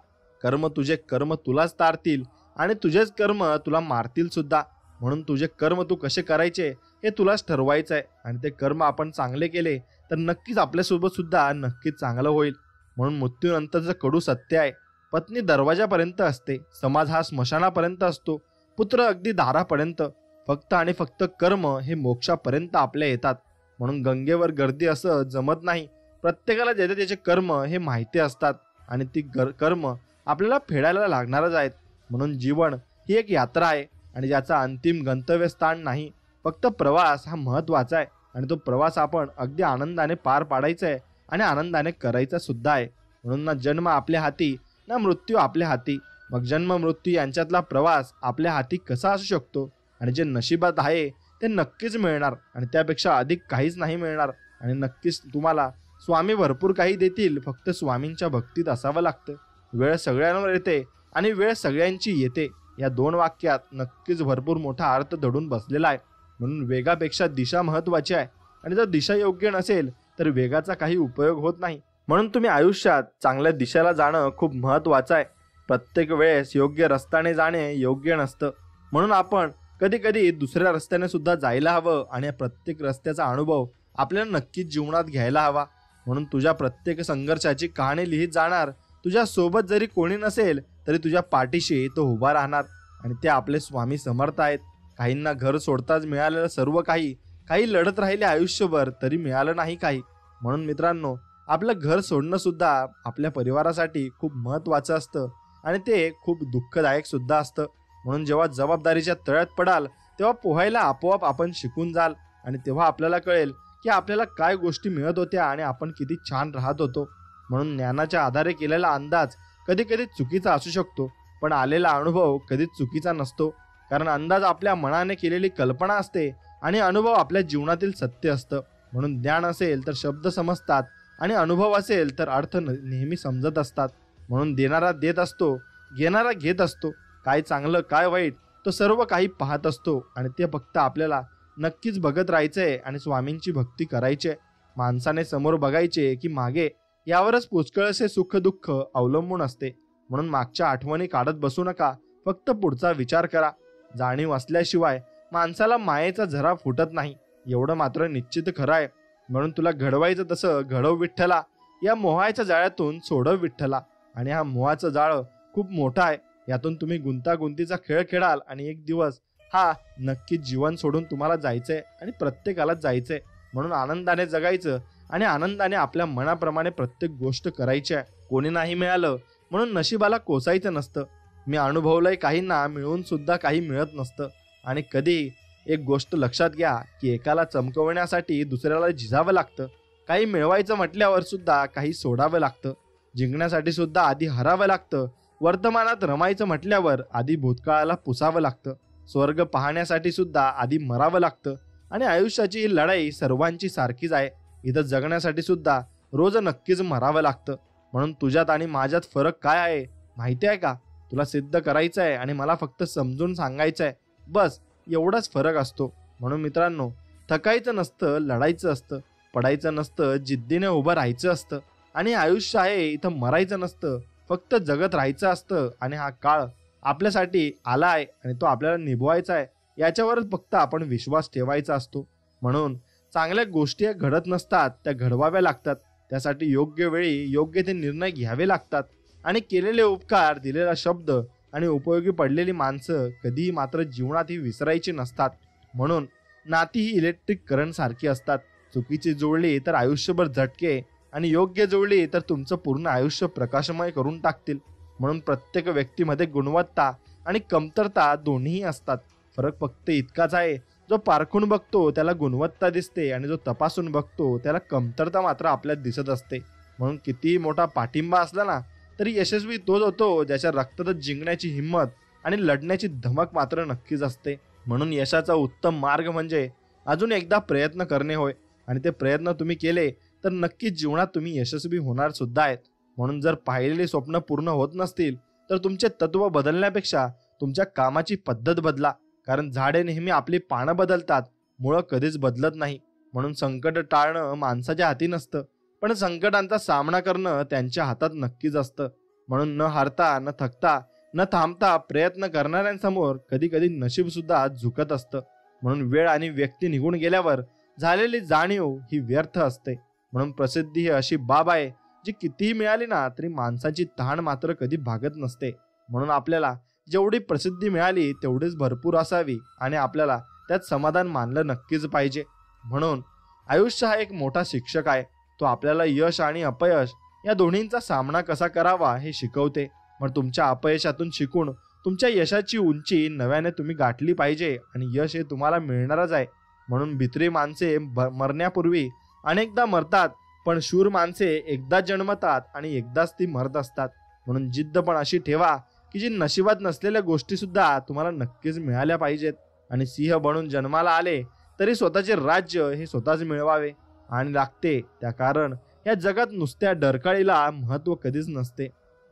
तुझे कर्म तुलाच तारतील, आणि तुझेच कर्म तुला मारतील सुद्धा. म्हणून तुझे कर्म तू कसे करायचे हे तुलाच ठरवायचं आहे. आणि ते कर्म आपण चांगले केले तर नक्कीच आपल्यासोबत सुद्धा नक्कीच चांगलं होईल. म्हणून मृत्यूनंतरचं कडू सत्य आहे, पत्नी दरवाजापर्यंत असते, समाज हा स्मशानापर्यंत असतो, पुत्र अगदी दारापर्यंत. फक्त आणि फक्त कर्म हे मोक्षापर्यंत आपल्या येतात. म्हणून गंगेवर गर्दी असं जमत नाही. प्रत्येकाला ज्याचे त्याचे कर्म हे माहिती असतात, आणि ती कर्म आपल्याला फेडायला लागणारच आहेत. म्हणून जीवन ही एक यात्रा आहे, आणि ज्याचा अंतिम गंतव्यस्थान नाही. फक्त प्रवास हा महत्त्वाचा आहे, आणि तो प्रवास आपण अगदी आनंदाने पार पाडायचा आहे, आणि आनंदाने करायचा सुद्धा आहे. म्हणून ना जन्म आपल्या हाती, ना मृत्यू आपल्या हाती. मग जन्म मृत्यू यांच्यातला प्रवास आपल्या हाती कसा असू शकतो? आणि जे नशिबात आहे ते नक्कीच मिळणार, आणि त्यापेक्षा अधिक काहीच नाही मिळणार. आणि नक्कीच तुम्हाला स्वामी भरपूर काही देतील, फक्त स्वामींच्या भक्तीत असावं लागतं. वेळ सगळ्यांवर येते आणि वेळ सगळ्यांची येते, या 2 वाक्यात नक्कीच भरपूर मोठा अर्थ दडून बसलेला आहे. म्हणून वेगापेक्षा दिशा महत्त्वाची आहे, आणि जर दिशा योग्य नसेल तर वेगाचा काही उपयोग होत नाही. म्हणून तुम्ही आयुष्यात चांगल्या दिशेला जाणं खूप महत्त्वाचं आहे. प्रत्येक वेळेस योग्य रस्त्याने जाणे योग्य नसतं. म्हणून आपण कधी कधी दुसऱ्या रस्त्याने सुद्धा जायला हवं, आणि प्रत्येक रस्त्याचा अनुभव आपल्याला नक्कीच जीवनात घ्यायला हवा. म्हणून तुझ्या प्रत्येक संघर्षाची कहाणी लिहित जाणार. तुझ्या सोबत जरी कोणी नसेल तरी तुझ्या पाठीशी तो उभा राहणार, आणि ते आपले स्वामी समर्थ आहेत. काहींना घर सोडताच मिळालेलं सर्व काही, काही लढत राहिले आयुष्यभर तरी मिळालं नाही काही. म्हणून मित्रांनो, आपलं घर सोडणं सुद्धा आपल्या परिवारासाठी खूप महत्त्वाचं असतं, आणि ते खूप दुःखदायक सुद्धा असतं. म्हणून जेव्हा जबाबदारीच्या तळ्यात पडाल तेव्हा पोहायला आपोआप आपण शिकून जाल, आणि तेव्हा आपल्याला कळेल की आपल्याला काय गोष्टी मिळत होत्या आणि आपण किती छान राहत होतो. म्हणून ज्ञानाच्या आधारे केलेला अंदाज कधी कधी चुकीचा असू शकतो, पण आलेला अनुभव कधीच चुकीचा नसतो. कारण अंदाज आपल्या मनाने केलेली कल्पना असते, आणि अनुभव आपल्या जीवनातील सत्य असतं. म्हणून ज्ञान असेल तर शब्द समजतात, आणि अनुभव असेल तर अर्थ नेहमी समजत असतात. म्हणून देणारा देत असतो, घेणारा घेत असतो. काय चांगलं काय वाईट तो सर्व काही पाहत असतो, आणि ते फक्त आपल्याला नक्कीच बघत राहायचंय आणि स्वामींची भक्ती करायची. माणसाने समोर बघायचे की मागे, यावरच पुष्कळसे सुख दुःख अवलंबून असते. म्हणून मागच्या आठवणी काढत बसू नका, फक्त पुढचा विचार करा. जाणीव असल्याशिवाय माणसाला मायेचा झरा फुटत नाही, एवढं मात्र निश्चित खरं आहे. म्हणून तुला घडवायचं तसं घडव विठ्ठला, या मोहाच्या जाळ्यातून सोडव विठ्ठला. आणि हा मोहाचं जाळं खूप मोठं आहे, यातून तुम्ही गुंतागुंतीचा खेळ खेळाल, आणि एक दिवस हा नक्कीच जीवन सोडून तुम्हाला जायचंय, आणि प्रत्येकालाच जायचंय. म्हणून आनंदाने जगायचं, आणि आनंदाने आपल्या मनाप्रमाणे प्रत्येक गोष्ट करायची आहे. कोणी नाही मिळालं म्हणून नशिबाला कोसायचं नसतं. मी अनुभवलंय, काहींना मिळून सुद्धा काही मिळत नसतं. आणि कधी एक गोष्ट लक्षात घ्या की एकाला चमकवण्यासाठी दुसऱ्याला झिजावं लागतं. काही मिळवायचं म्हटल्यावर सुद्धा काही सोडावं लागतं. जिंकण्यासाठी सुद्धा आधी हरावं लागतं. वर्तमानात रमायचं म्हटल्यावर आधी भूतकाळाला पुसावं लागतं. स्वर्ग पाहण्यासाठी सुद्धा आधी मरावं लागतं. आणि आयुष्याची ही लढाई सर्वांची सारखीच आहे. इथं जगण्यासाठी सुद्धा रोज नक्कीच मरावं लागतं. म्हणून तुझ्यात आणि माझ्यात फरक काय आहे माहिती आहे का? तुला सिद्ध करायचं आहे आणि मला फक्त समजून सांगायचं आहे, बस एवढाच फरक असतो. म्हणून मित्रांनो, थकायचं नसतं, लढायचं असतं. पडायचं नसतं, जिद्दीने उभं राहायचं असतं. आणि आयुष्य आहे इथं मरायचं नसतं, फक्त जगत राहायचं असतं. आणि हा काळ आपल्यासाठी आला आहे आणि तो आपल्याला निभवायचा आहे, याच्यावरच फक्त आपण विश्वास ठेवायचा असतो. म्हणून चांगल्या गोष्टी घडत नसतात, त्या घडवाव्या लागतात. त्यासाठी योग्य वेळी योग्य ते निर्णय घ्यावे लागतात. आणि केलेले उपकार, दिलेला शब्द आणि उपयोगी पडलेली माणसं कधीही मात्र जीवनात ही विसरायची नसतात. म्हणून नाती ही इलेक्ट्रिक करंट सारखी असतात. चुकीची जोडली तर आयुष्यभर झटके आणि योग्य जोडली तर तुमचं पूर्ण आयुष्य प्रकाशमय करून टाकतील. म्हणून प्रत्येक व्यक्तीमध्ये गुणवत्ता आणि कमतरता दोन्हीही असतात. फरक फक्त इतकाच आहे, जो पारखून बघतो त्याला गुणवत्ता दिसते आणि जो तपासून बघतो त्याला कमतरता मात्र आपल्यात दिसत असते. म्हणून कितीही मोठा पाठिंबा असला ना तरी यशस्वी तोच होतो ज्याच्या रक्तात जिंकण्याची हिंमत आणि लढण्याची धमक मात्र नक्कीच असते. म्हणून यशाचा उत्तम मार्ग म्हणजे अजून एकदा प्रयत्न करणे होय. आणि ते प्रयत्न तुम्ही केले तर नक्कीच जीवनात तुम्ही यशस्वी होणार सुद्धा आहेत. म्हणून जर पाहिलेली स्वप्न पूर्ण होत नसतील तर तुमचे तत्व बदलण्यापेक्षा तुमच्या कामाची पद्धत बदला. कारण झाडे नेहमी आपली पानं बदलतात, मुळं कधीच बदलत नाही. म्हणून संकट टाळणं माणसाच्या हाती नसतं, पण संकटांचा सामना करणं त्यांच्या हातात नक्कीच असतं. म्हणून न हारता, न थकता, न थांबता प्रयत्न करणाऱ्यांसमोर कधी कधी नशीब सुद्धा झुकत असतं. म्हणून वेळ आणि व्यक्ती निघून गेल्यावर झालेली जाणीव ही व्यर्थ असते. म्हणून प्रसिद्धी ही अशी बाब आहे जी कितीही मिळाली ना तरी माणसाची तहान मात्र कधी भागत नसते. म्हणून आपल्याला जेवढी प्रसिद्धी मिळाली तेवढीच भरपूर असावी आणि आपल्याला त्यात समाधान मानलं नक्कीच पाहिजे. म्हणून आयुष्य हा एक मोठा शिक्षक आहे. तो आपल्याला यश आणि अपयश या दोन्हींचा सामना कसा करावा हे शिकवते. मग तुमच्या अपयशातून शिकून तुमच्या यशाची उंची नव्याने तुम्ही गाठली पाहिजे आणि यश हे तुम्हाला मिळणारच आहे. म्हणून भित्री माणसे मरण्यापूर्वी अनेकदा मरतात, पण शूर माणसे एकदा जन्मतात आणि एकदाच ती मरत असतात. म्हणून जिद्द पण अशी ठेवा की जी नशिबात नसलेल्या गोष्टी सुद्धा तुम्हाला नक्कीच मिळाल्या पाहिजेत. आणि सिंह बनून जन्माला आले तरी स्वतःचे राज्य हे स्वतःच मिळवावे आणि लागते त्या, कारण या जगात नुसत्या डरकाळीला महत्त्व कधीच नसते.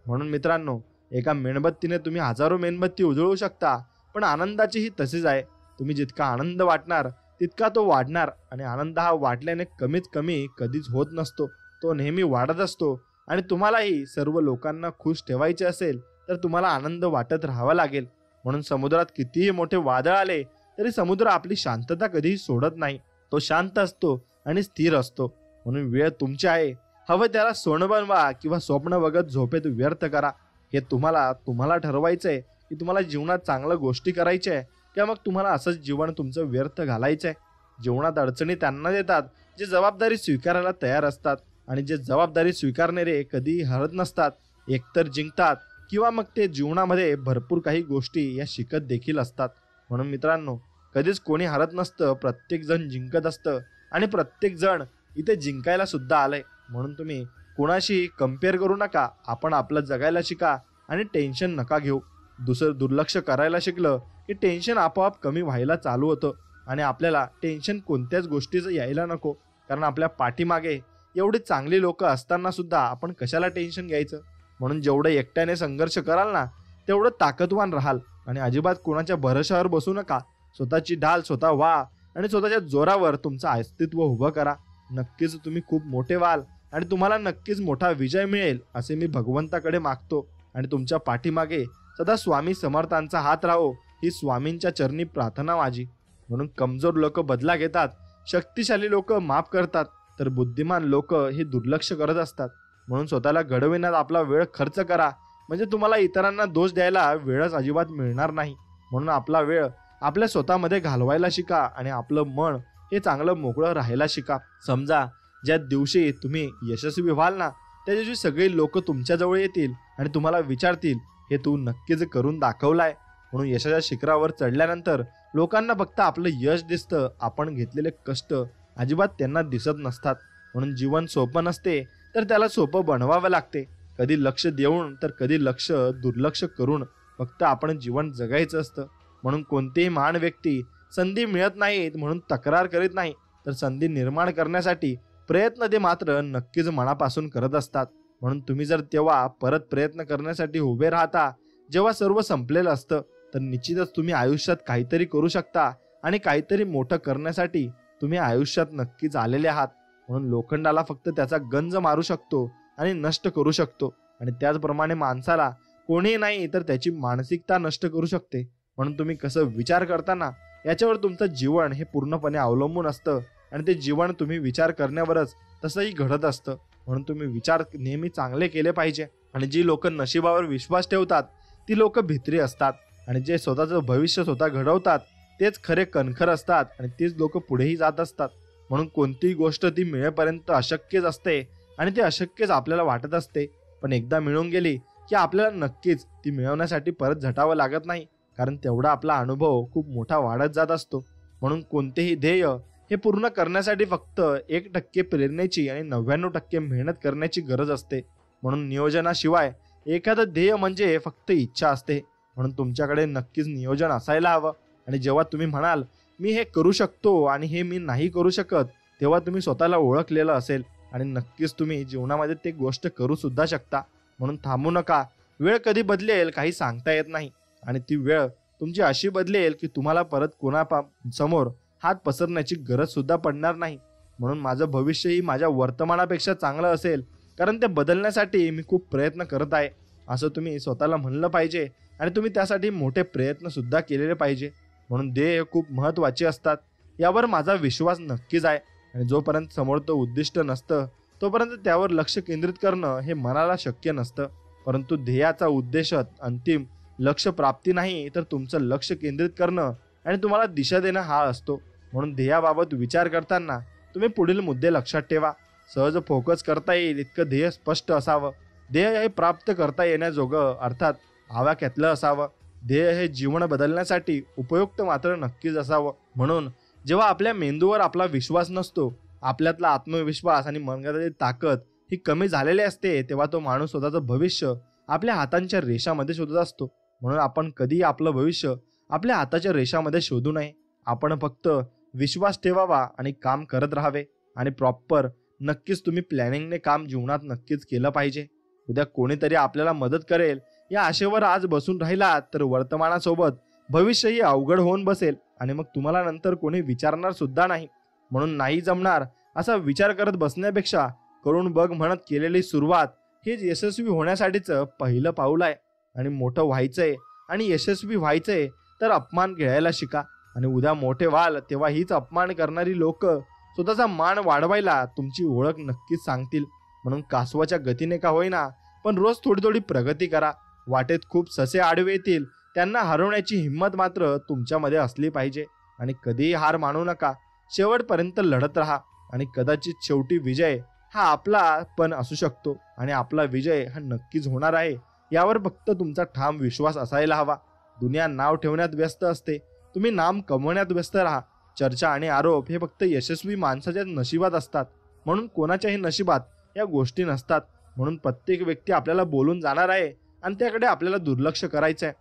म्हणून मित्रांनो, एका मेणबत्तीने तुम्ही हजारो मेणबत्ती उजळू शकता, पण आनंदाचीही तशीच आहे. तुम्ही जितका आनंद वाटणार तितका तो वाढणार. आणि आनंद हा वाटल्याने कमीत कमी कधीच होत नसतो, तो नेहमी वाढत असतो. आणि तुम्हालाही सर्व लोकांना खुश ठेवायचे असेल तर तुम्हाला आनंद वाटत राहावा लागेल. म्हणून समुद्रात कितीही मोठे वादळ आले तरी समुद्र आपली शांतता कधीही सोडत नाही. तो शांत असतो आणि स्थिर असतो. म्हणून वेळ तुमची आहे, हवं त्याला सोनं बनवा किंवा स्वप्न बघत झोपेत व्यर्थ करा. हे तुम्हाला ठरवायचंय की तुम्हाला जीवनात चांगल्या गोष्टी करायच्या आहे किंवा मग तुम्हाला असंच जीवन तुमचं व्यर्थ घालायचंय. जीवनात अडचणी त्यांना देतात जे जबाबदारी स्वीकारायला तयार असतात. आणि जे जबाबदारी स्वीकारणारे कधीही हरत नसतात, एकतर जिंकतात किंवा मग ते जीवनामध्ये भरपूर काही गोष्टी या शिकत देखील असतात. म्हणून मित्रांनो, कधीच कोणी हरत नसतं, प्रत्येक जण जिंकत असतं आणि प्रत्येक जण इथे जिंकायला सुद्धा आलंय. म्हणून तुम्ही कोणाशी कम्पेअर करू नका. आपण आपलं जगायला शिका आणि टेन्शन नका घेऊ. दुसरं दुर्लक्ष करायला शिकलं की टेन्शन आपोआप कमी व्हायला चालू होतं. आणि आपल्याला टेन्शन कोणत्याच गोष्टीचं यायला नको, कारण आपल्या पाठीमागे एवढी चांगली लोक असताना सुद्धा आपण कशाला टेन्शन घ्यायचं. म्हणून जेवढं एकट्याने संघर्ष कराल ना तेवढं ताकदवान राहाल. आणि अजिबात कोणाच्या भरोशावर बसू नका. स्वतःची ढाल स्वतः व्हा आणि स्वतःच्या जोरावर तुमचं अस्तित्व उभं करा. नक्कीच तुम्ही खूप मोठे व्हाल आणि तुम्हाला नक्कीच मोठा विजय मिळेल असे मी भगवंताकडे मागतो. आणि तुमच्या पाठीमागे सदा स्वामी समर्थांचा हात राहो ही स्वामींच्या चरणी प्रार्थना माझी. म्हणून कमजोर लोक बदला घेतात, शक्तिशाली लोक माफ करतात, तर बुद्धिमान लोक हे दुर्लक्ष करत असतात. म्हणून स्वतःला घडविण्यात आपला वेळ खर्च करा, म्हणजे तुम्हाला इतरांना दोष द्यायला वेळच अजिबात मिळणार नाही. म्हणून आपला वेळ आपल्या स्वतःमध्ये घालवायला शिका आणि आपलं मन हे चांगलं मोकळं राहायला शिका. समजा ज्या दिवशी तुम्ही यशस्वी व्हाल ना त्या दिवशी सगळी लोक तुमच्याजवळ येतील आणि तुम्हाला विचारतील, हे तू नक्कीच करून दाखवलाय. म्हणून यशाच्या शिखरावर चढल्यानंतर लोकांना फक्त आपलं यश दिसतं, आपण घेतलेले कष्ट अजिबात त्यांना दिसत नसतात. म्हणून जीवन सोपं नसते, तर त्याला सोपं बनवावं लागते. कधी लक्ष देऊन तर कधी लक्ष दुर्लक्ष करून फक्त आपण जीवन जगायचं असतं. म्हणून कोणतीही महान व्यक्ती संधी मिळत नाहीत म्हणून तक्रार करीत नाही, तर संधी निर्माण करण्यासाठी प्रयत्न ते मात्र नक्कीच मनापासून करत असतात. म्हणून तुम्ही जर तेव्हा परत प्रयत्न करण्यासाठी उभे राहता जेव्हा सर्व संपलेलं असतं, तर निश्चितच तुम्ही आयुष्यात काहीतरी करू शकता आणि काहीतरी मोठं करण्यासाठी तुम्ही आयुष्यात नक्कीच आलेले आहात. म्हणून लोखंडाला फक्त त्याचा गंज मारू शकतो आणि नष्ट करू शकतो, आणि त्याचप्रमाणे माणसाला कोणीही नाही तर त्याची मानसिकता नष्ट करू शकते. म्हणून तुम्ही कसं विचार करताना याच्यावर तुमचं जीवन हे पूर्णपणे अवलंबून असतं, आणि ते जीवन तुम्ही विचार करण्यावरच तसंही घडत असतं. म्हणून तुम्ही विचार नेहमी चांगले केले पाहिजे. आणि जी लोक नशिबावर विश्वास ठेवतात ती लोक भित्री असतात, आणि जे स्वतःचं भविष्य स्वतः घडवतात तेच खरे कणखर असतात, आणि तीच लोक पुढेही जात असतात. म्हणून कोणतीही गोष्ट ती मिळेपर्यंत अशक्यच असते, आणि ते अशक्यच आपल्याला वाटत असते. पण एकदा मिळून गेली की आपल्याला नक्कीच ती मिळवण्यासाठी परत झटावं लागत नाही, कारण तेवढा आपला अनुभव खूप मोठा वाढत जात असतो. म्हणून कोणतेही ध्येय हे पूर्ण करण्यासाठी फक्त 1% प्रेरणेची आणि 99% मेहनत करण्याची गरज असते. म्हणून नियोजनाशिवाय एखादं ध्येय म्हणजे फक्त इच्छा असते. म्हणून तुमच्याकडे नक्कीच नियोजन असायला हवं. आणि जेव्हा तुम्ही म्हणाल मी हे करू शकतो आणि हे मी नाही करू शकत, तेव्हा तुम्ही स्वतःला ओळखलेलं असेल, आणि नक्कीच तुम्ही जीवनामध्ये ते गोष्ट करू सुद्धा शकता. म्हणून थांबू नका. वेळ कधी बदलेल काही सांगता येत नाही, आणि ती वेळ तुमची अशी बदलेल की तुम्हाला परत समोर हात पसरण्याची गरज सुद्धा पडणार नाही. म्हणून माझं भविष्यही माझ्या वर्तमानापेक्षा चांगलं असेल, कारण ते बदलण्यासाठी मी खूप प्रयत्न करत आहे, असं तुम्ही स्वतःला म्हणलं पाहिजे. आणि तुम्ही त्यासाठी मोठे प्रयत्न सुद्धा केलेले पाहिजे. म्हणून ध्येय खूप महत्त्वाचे असतात, यावर माझा विश्वास नक्कीच आहे. आणि जोपर्यंत समोरचं उद्दिष्ट नसतं तोपर्यंत त्यावर लक्ष केंद्रित करणं हे मनाला शक्य नसतं. परंतु ध्येयाचा उद्देश अंतिम लक्ष प्राप्ती नाही, तर तुमचं लक्ष केंद्रित करणं आणि तुम्हाला दिशा देणं हा असतो. म्हणून ध्येयाबाबत विचार करताना तुम्ही पुढील मुद्दे लक्षात ठेवा. सहज फोकस करता येईल इतकं ध्येय स्पष्ट असावं. ध्येय हे प्राप्त करता येण्याजोगं अर्थात आवाक्यातलं असावं. ध्येय हे जीवन बदलण्यासाठी उपयुक्त मात्र नक्कीच असावं. म्हणून जेव्हा आपल्या मेंदूवर आपला विश्वास नसतो, आपल्यातला आत्मविश्वास आणि मनगटाची ताकद ही कमी झालेली असते, तेव्हा तो माणूस स्वतःचं भविष्य आपल्या हातांच्या रेषामध्ये शोधत असतो. म्हणून आपण कधीही आपलं भविष्य आपल्या हाताच्या रेषामध्ये शोधू नये. आपण फक्त विश्वास ठेवावा आणि काम करत राहावे. आणि प्रॉपर नक्कीच तुम्ही प्लॅनिंगने काम जीवनात नक्कीच केलं पाहिजे. उद्या कोणीतरी आपल्याला मदत करेल या आशेवर आज बसून राहिला तर वर्तमानासोबत भविष्यही अवघड होऊन बसेल, आणि मग तुम्हाला नंतर कोणी विचारणार सुद्धा नाही. म्हणून नाही जमणार असा विचार करत बसण्यापेक्षा करून बघ म्हणत केलेली सुरुवात हेच यशस्वी होण्यासाठीचं पहिलं पाऊल आहे. आणि मोठं व्हायचंय आणि यशस्वी व्हायचंय तर अपमान घ्यायला शिका. आणि उद्या मोठे व्हाल तेव्हा हीच अपमान करणारी लोक स्वतःचा मान वाढवायला तुमची ओळख नक्कीच सांगतील. म्हणून कासवाच्या गतीने का होईना पण रोज थोडी थोडी प्रगती करा. वाटेत खूप ससे आडवे येतील, त्यांना हरवण्याची हिंमत मात्र तुमच्यामध्ये असली पाहिजे. आणि कधीही हार मानू नका. शेवटपर्यंत लढत राहा. आणि कदाचित शेवटी विजय हा आपला पण असू शकतो, आणि आपला विजय हा नक्कीच होणार आहे यावर फक्त तुमचा ठाम विश्वास असायला हवा. दुनिया नाव ठेवण्यात व्यस्त असते, तुम्ही नाम कमवण्यात व्यस्त राहा. चर्चा आणि आरोप हे फक्त यशस्वी माणसाच्या नशिबात असतात, म्हणून कोणाच्याही नशिबात या गोष्टी नसतात. म्हणून प्रत्येक व्यक्ती आपल्याला बोलून जाणार आहे आणि त्याकडे आपल्याला दुर्लक्ष करायचं आहे,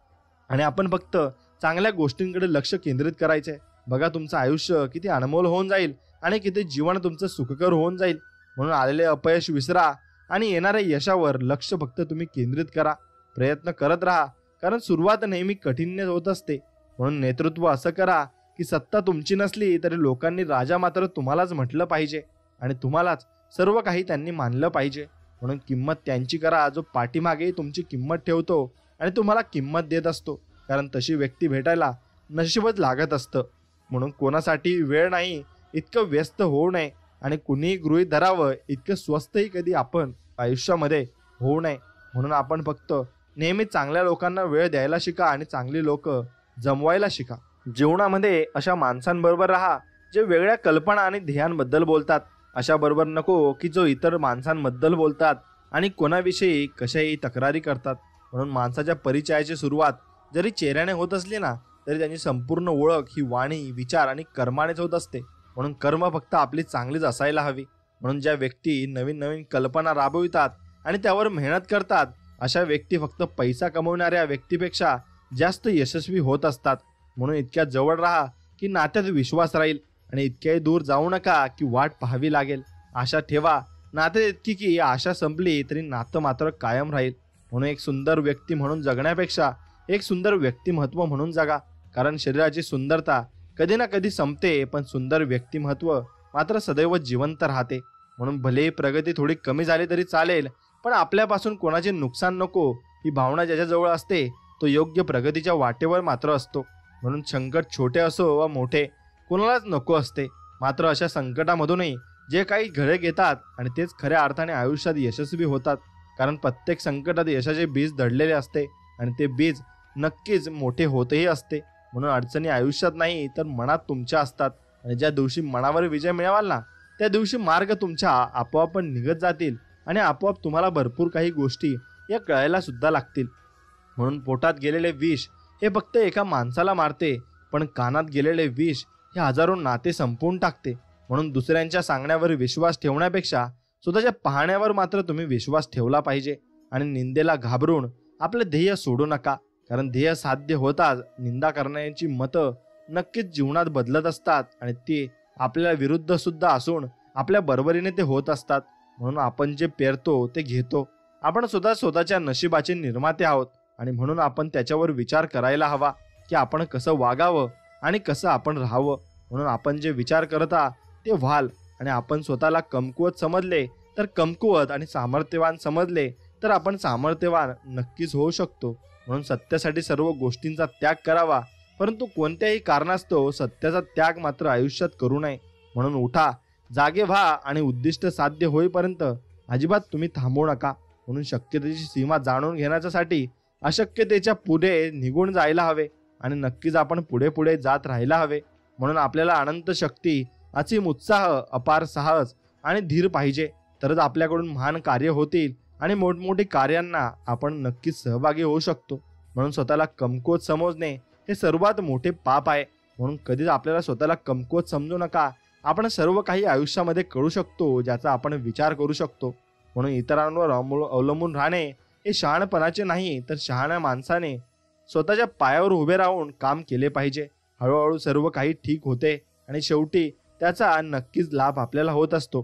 आणि आपण फक्त चांगल्या गोष्टींकडे लक्ष केंद्रित करायचं आहे. बघा तुमचं आयुष्य किती अनमोल होऊन जाईल आणि किती जीवन तुमचं सुखकर होऊन जाईल. म्हणून आलेले अपयश विसरा आणि येणाऱ्या यशावर लक्ष फक्त तुम्ही केंद्रित करा. प्रयत्न करत राहा, कारण सुरुवात नेहमी कठीण होत असते. म्हणून नेतृत्व असं करा की सत्ता तुमची नसली तरी लोकांनी राजा मात्र तुम्हालाच म्हटलं पाहिजे, आणि तुम्हालाच सर्व काही त्यांनी मानलं पाहिजे. म्हणून किंमत त्यांची करा जो पाठीमागे तुमची किंमत ठेवतो आणि तुम्हाला किंमत देत असतो, कारण तशी व्यक्ती भेटायला नशीबच लागत असतं. म्हणून कोणासाठी वेळ नाही इतकं व्यस्त होऊ नये, आणि कुणीही गृहीत धरावं इतकं स्वस्तही कधी आपण आयुष्यामध्ये होऊ नये. म्हणून आपण फक्त नेहमी चांगल्या लोकांना वेळ द्यायला शिका आणि चांगली लोक जमवायला शिका. जीवनामध्ये अशा माणसांबरोबर राहा जे वेगळ्या कल्पना आणि ध्येयांबद्दल बोलतात. अशा बरोबर नको की जो इतर माणसांबद्दल बोलतात आणि कोणाविषयी कशाही तक्रारी करतात. म्हणून माणसाच्या परिचयाची सुरुवात जरी चेहऱ्याने होत असली ना तरी त्यांची संपूर्ण ओळख ही वाणी, विचार आणि कर्मानेच होत असते. म्हणून कर्म फक्त आपली चांगलीच असायला हवी. म्हणून ज्या व्यक्ती नवीन नवीन कल्पना राबवितात आणि त्यावर मेहनत करतात, अशा व्यक्ती फक्त पैसा कमवणाऱ्या व्यक्तीपेक्षा जास्त यशस्वी होत असतात. म्हणून इतक्या जवळ राहा की नात्यात विश्वास राहील, आणि इतक्याही दूर जाऊ नका की वाट पाहावी लागेल. आशा ठेवा नाते इतकी की आशा संपली तरी नातं मात्र कायम राहील. म्हणून एक सुंदर व्यक्ती म्हणून जगण्यापेक्षा एक सुंदर व्यक्तिमत्व म्हणून जगा. कारण शरीराची सुंदरता कधी ना कधी संपते, पण सुंदर व्यक्तिमत्व मात्र सदैव जिवंत राहते. म्हणून भले प्रगती थोडी कमी झाली तरी चालेल, पण आपल्यापासून कोणाचे नुकसान नको ही भावना ज्याच्याजवळ असते तो योग्य प्रगतीच्या वाटेवर मात्र असतो. म्हणून संकट छोटे असो वा मोठे कोणालाच नको असते. मात्र अशा संकटामधूनही जे काही घडे घेतात आणि तेच खऱ्या अर्थाने आयुष्यात यशस्वी होतात. कारण प्रत्येक संकटात यशाचे बीज दडलेले असते आणि ते बीज नक्कीच मोठे होतही असते. म्हणून अडचणी आयुष्यात नाही तर मनात तुमच्या असतात, आणि ज्या दिवशी मनावर विजय मिळवाल ना, त्या दिवशी मार्ग तुमच्या आपोआप निघत जातील आणि आपोआप तुम्हाला भरपूर काही गोष्टी या कळायला सुद्धा लागतील. म्हणून पोटात गेलेले विष हे फक्त एका माणसाला मारते, पण कानात गेलेले विष हे हजारो नाते संपवून टाकते. म्हणून दुसऱ्यांच्या सांगण्यावर विश्वास ठेवण्यापेक्षा स्वतःच्या पाहण्यावर मात्र तुम्ही विश्वास ठेवला पाहिजे. आणि निंदेला घाबरून आपलं ध्येय सोडू नका, कारण ध्येय साध्य होताच निंदा करण्याची मतं नक्कीच जीवनात बदलत असतात, आणि ते आपल्या विरुद्ध सुद्धा असून आपल्या बरोबरीने ते होत असतात. म्हणून आपण जे पेरतो ते घेतो. आपण स्वतःच्या नशिबाचे निर्माते आहोत, आणि म्हणून आपण त्याच्यावर विचार करायला हवा की आपण कसं वागावं आणि कसं आपण राहावं. म्हणून आपण जे विचार करता ते व्हाल, आणि आपण स्वतःला कमकुवत समजले तर कमकुवत, आणि सामर्थ्यवान समजले तर आपण सामर्थ्यवान नक्कीच होऊ शकतो. म्हणून सत्यासाठी सर्व गोष्टींचा त्याग करावा, परंतु कोणत्याही कारणास्तव सत्याचा त्याग मात्र आयुष्यात करू नये. म्हणून उठा, जागे व्हा, आणि उद्दिष्ट साध्य होईपर्यंत अजिबात तुम्ही थांबू नका. म्हणून शक्यतेची सीमा जाणून घेण्यासाठी अशक्यतेच्या पुढे निघून जायला हवे, आणि नक्कीच आपण पुढे पुढे जात राहायला हवे. म्हणून आपल्याला अनंत शक्ती, असीम उत्साह, अपार साहस आणि धीर पाहिजे, तरच आपल्याकडून महान कार्य होतील आणि मोठमोठी कार्यांना आपण नक्कीच सहभागी होऊ शकतो. म्हणून स्वतःला कमकुवत समजणे हे सर्वात मोठे पाप आहे. म्हणून कधीच आपल्याला स्वतःला कमकुवत समजू नका. आपण सर्व काही आयुष्यामध्ये करू शकतो ज्याचा आपण विचार करू शकतो. म्हणून इतरांवर अवलंबून राहणे हे शहाणपणाचे नाही, तर शहाण्या माणसाने स्वतःच्या पायावर उभे राहून काम केले पाहिजे. हळूहळू सर्व काही ठीक होते, आणि शेवटी त्याचा नक्कीच लाभ आपल्याला होत असतो.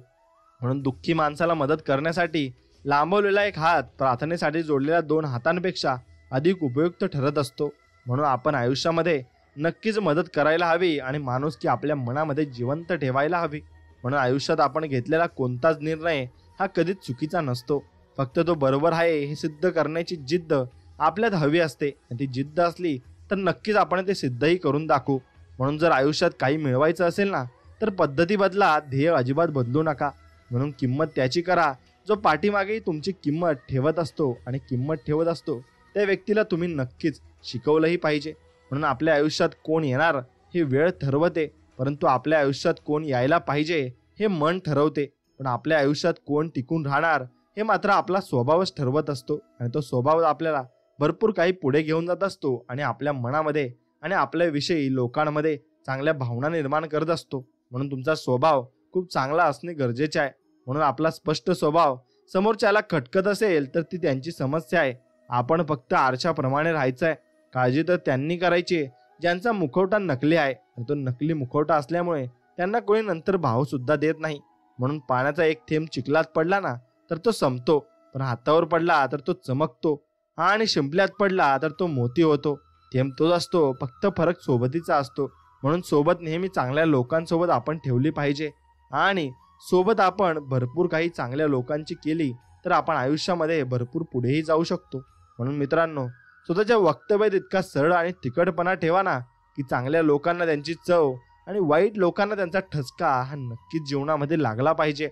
म्हणून दुःखी माणसाला मदत करण्यासाठी लांबवलेला एक हात प्रार्थनेसाठी जोडलेल्या 2 हातांपेक्षा अधिक उपयुक्त ठरत असतो. म्हणून आपण आयुष्यामध्ये नक्कीच मदत करायला हवी, आणि माणुसकी आपल्या मनामध्ये जिवंत ठेवायला हवी. म्हणून आयुष्यात आपण घेतलेला कोणताच निर्णय हा कधीच चुकीचा नसतो. फक्त तो बरोबर आहे हे सिद्ध करण्याची जिद्द आपल्यात हवी असते, आणि ती जिद्द असली तर नक्कीच आपण ते सिद्धही करून दाखवू. म्हणून जर आयुष्यात काही मिळवायचं असेल ना, तर पद्धती बदला, ध्येय अजिबात बदलू नका. म्हणून किंमत त्याची करा जो पाठीमागे तुमची किंमत ठेवत असतो, आणि किंमत ठेवत असतो त्या व्यक्तीला तुम्ही नक्कीच शिकवलंही पाहिजे. म्हणून आपल्या आयुष्यात कोण येणार हे वेळ ठरवते, परंतु आपल्या आयुष्यात कोण यायला पाहिजे हे मन ठरवते. पण आपल्या आयुष्यात कोण टिकून राहणार हे मात्र आपला स्वभावच ठरवत असतो, आणि तो स्वभाव आपल्याला भरपूर काही पुढे घेऊन जात असतो, आणि आपल्या मनामध्ये आणि आपल्याविषयी लोकांमध्ये चांगल्या भावना निर्माण करत असतो. म्हणून तुमचा स्वभाव खूप चांगला असणे गरजेचे आहे. म्हणून आपला स्पष्ट स्वभाव समोरच्याला खटकत असेल तर ती त्यांची समस्या आहे. आपण फक्त आरशाप्रमाणे राहायचं आहे. काळजी तर त्यांनी करायची ज्यांचा मुखवटा नकली आहे, आणि तो नकली मुखवटा असल्यामुळे त्यांना कोणी नंतर भाव सुद्धा देत नाही. म्हणून पाण्याचा एक थेंब चिखलात पडला ना तर तो संपतो, पण हातावर पडला तर तो चमकतो, आणि शिंपल्यात पडला तर तो मोती होतो. थेंब तोच असतो, फक्त फरक सोबतीचा असतो. म्हणून सोबत नेहमी चांगल्या लोकांसोबत आपण ठेवली पाहिजे, आणि सोबत आपण भरपूर काही चांगल्या लोकांची केली तर आपण आयुष्यामध्ये भरपूर पुढेही जाऊ शकतो. म्हणून मित्रांनो, स्वतःच्या वक्तव्यात इतका सरळ आणि तिखटपणा ठेवा ना की चांगल्या लोकांना त्यांची चव आणि वाईट लोकांना त्यांचा ठसका हा नक्कीच जीवनामध्ये लागला पाहिजे.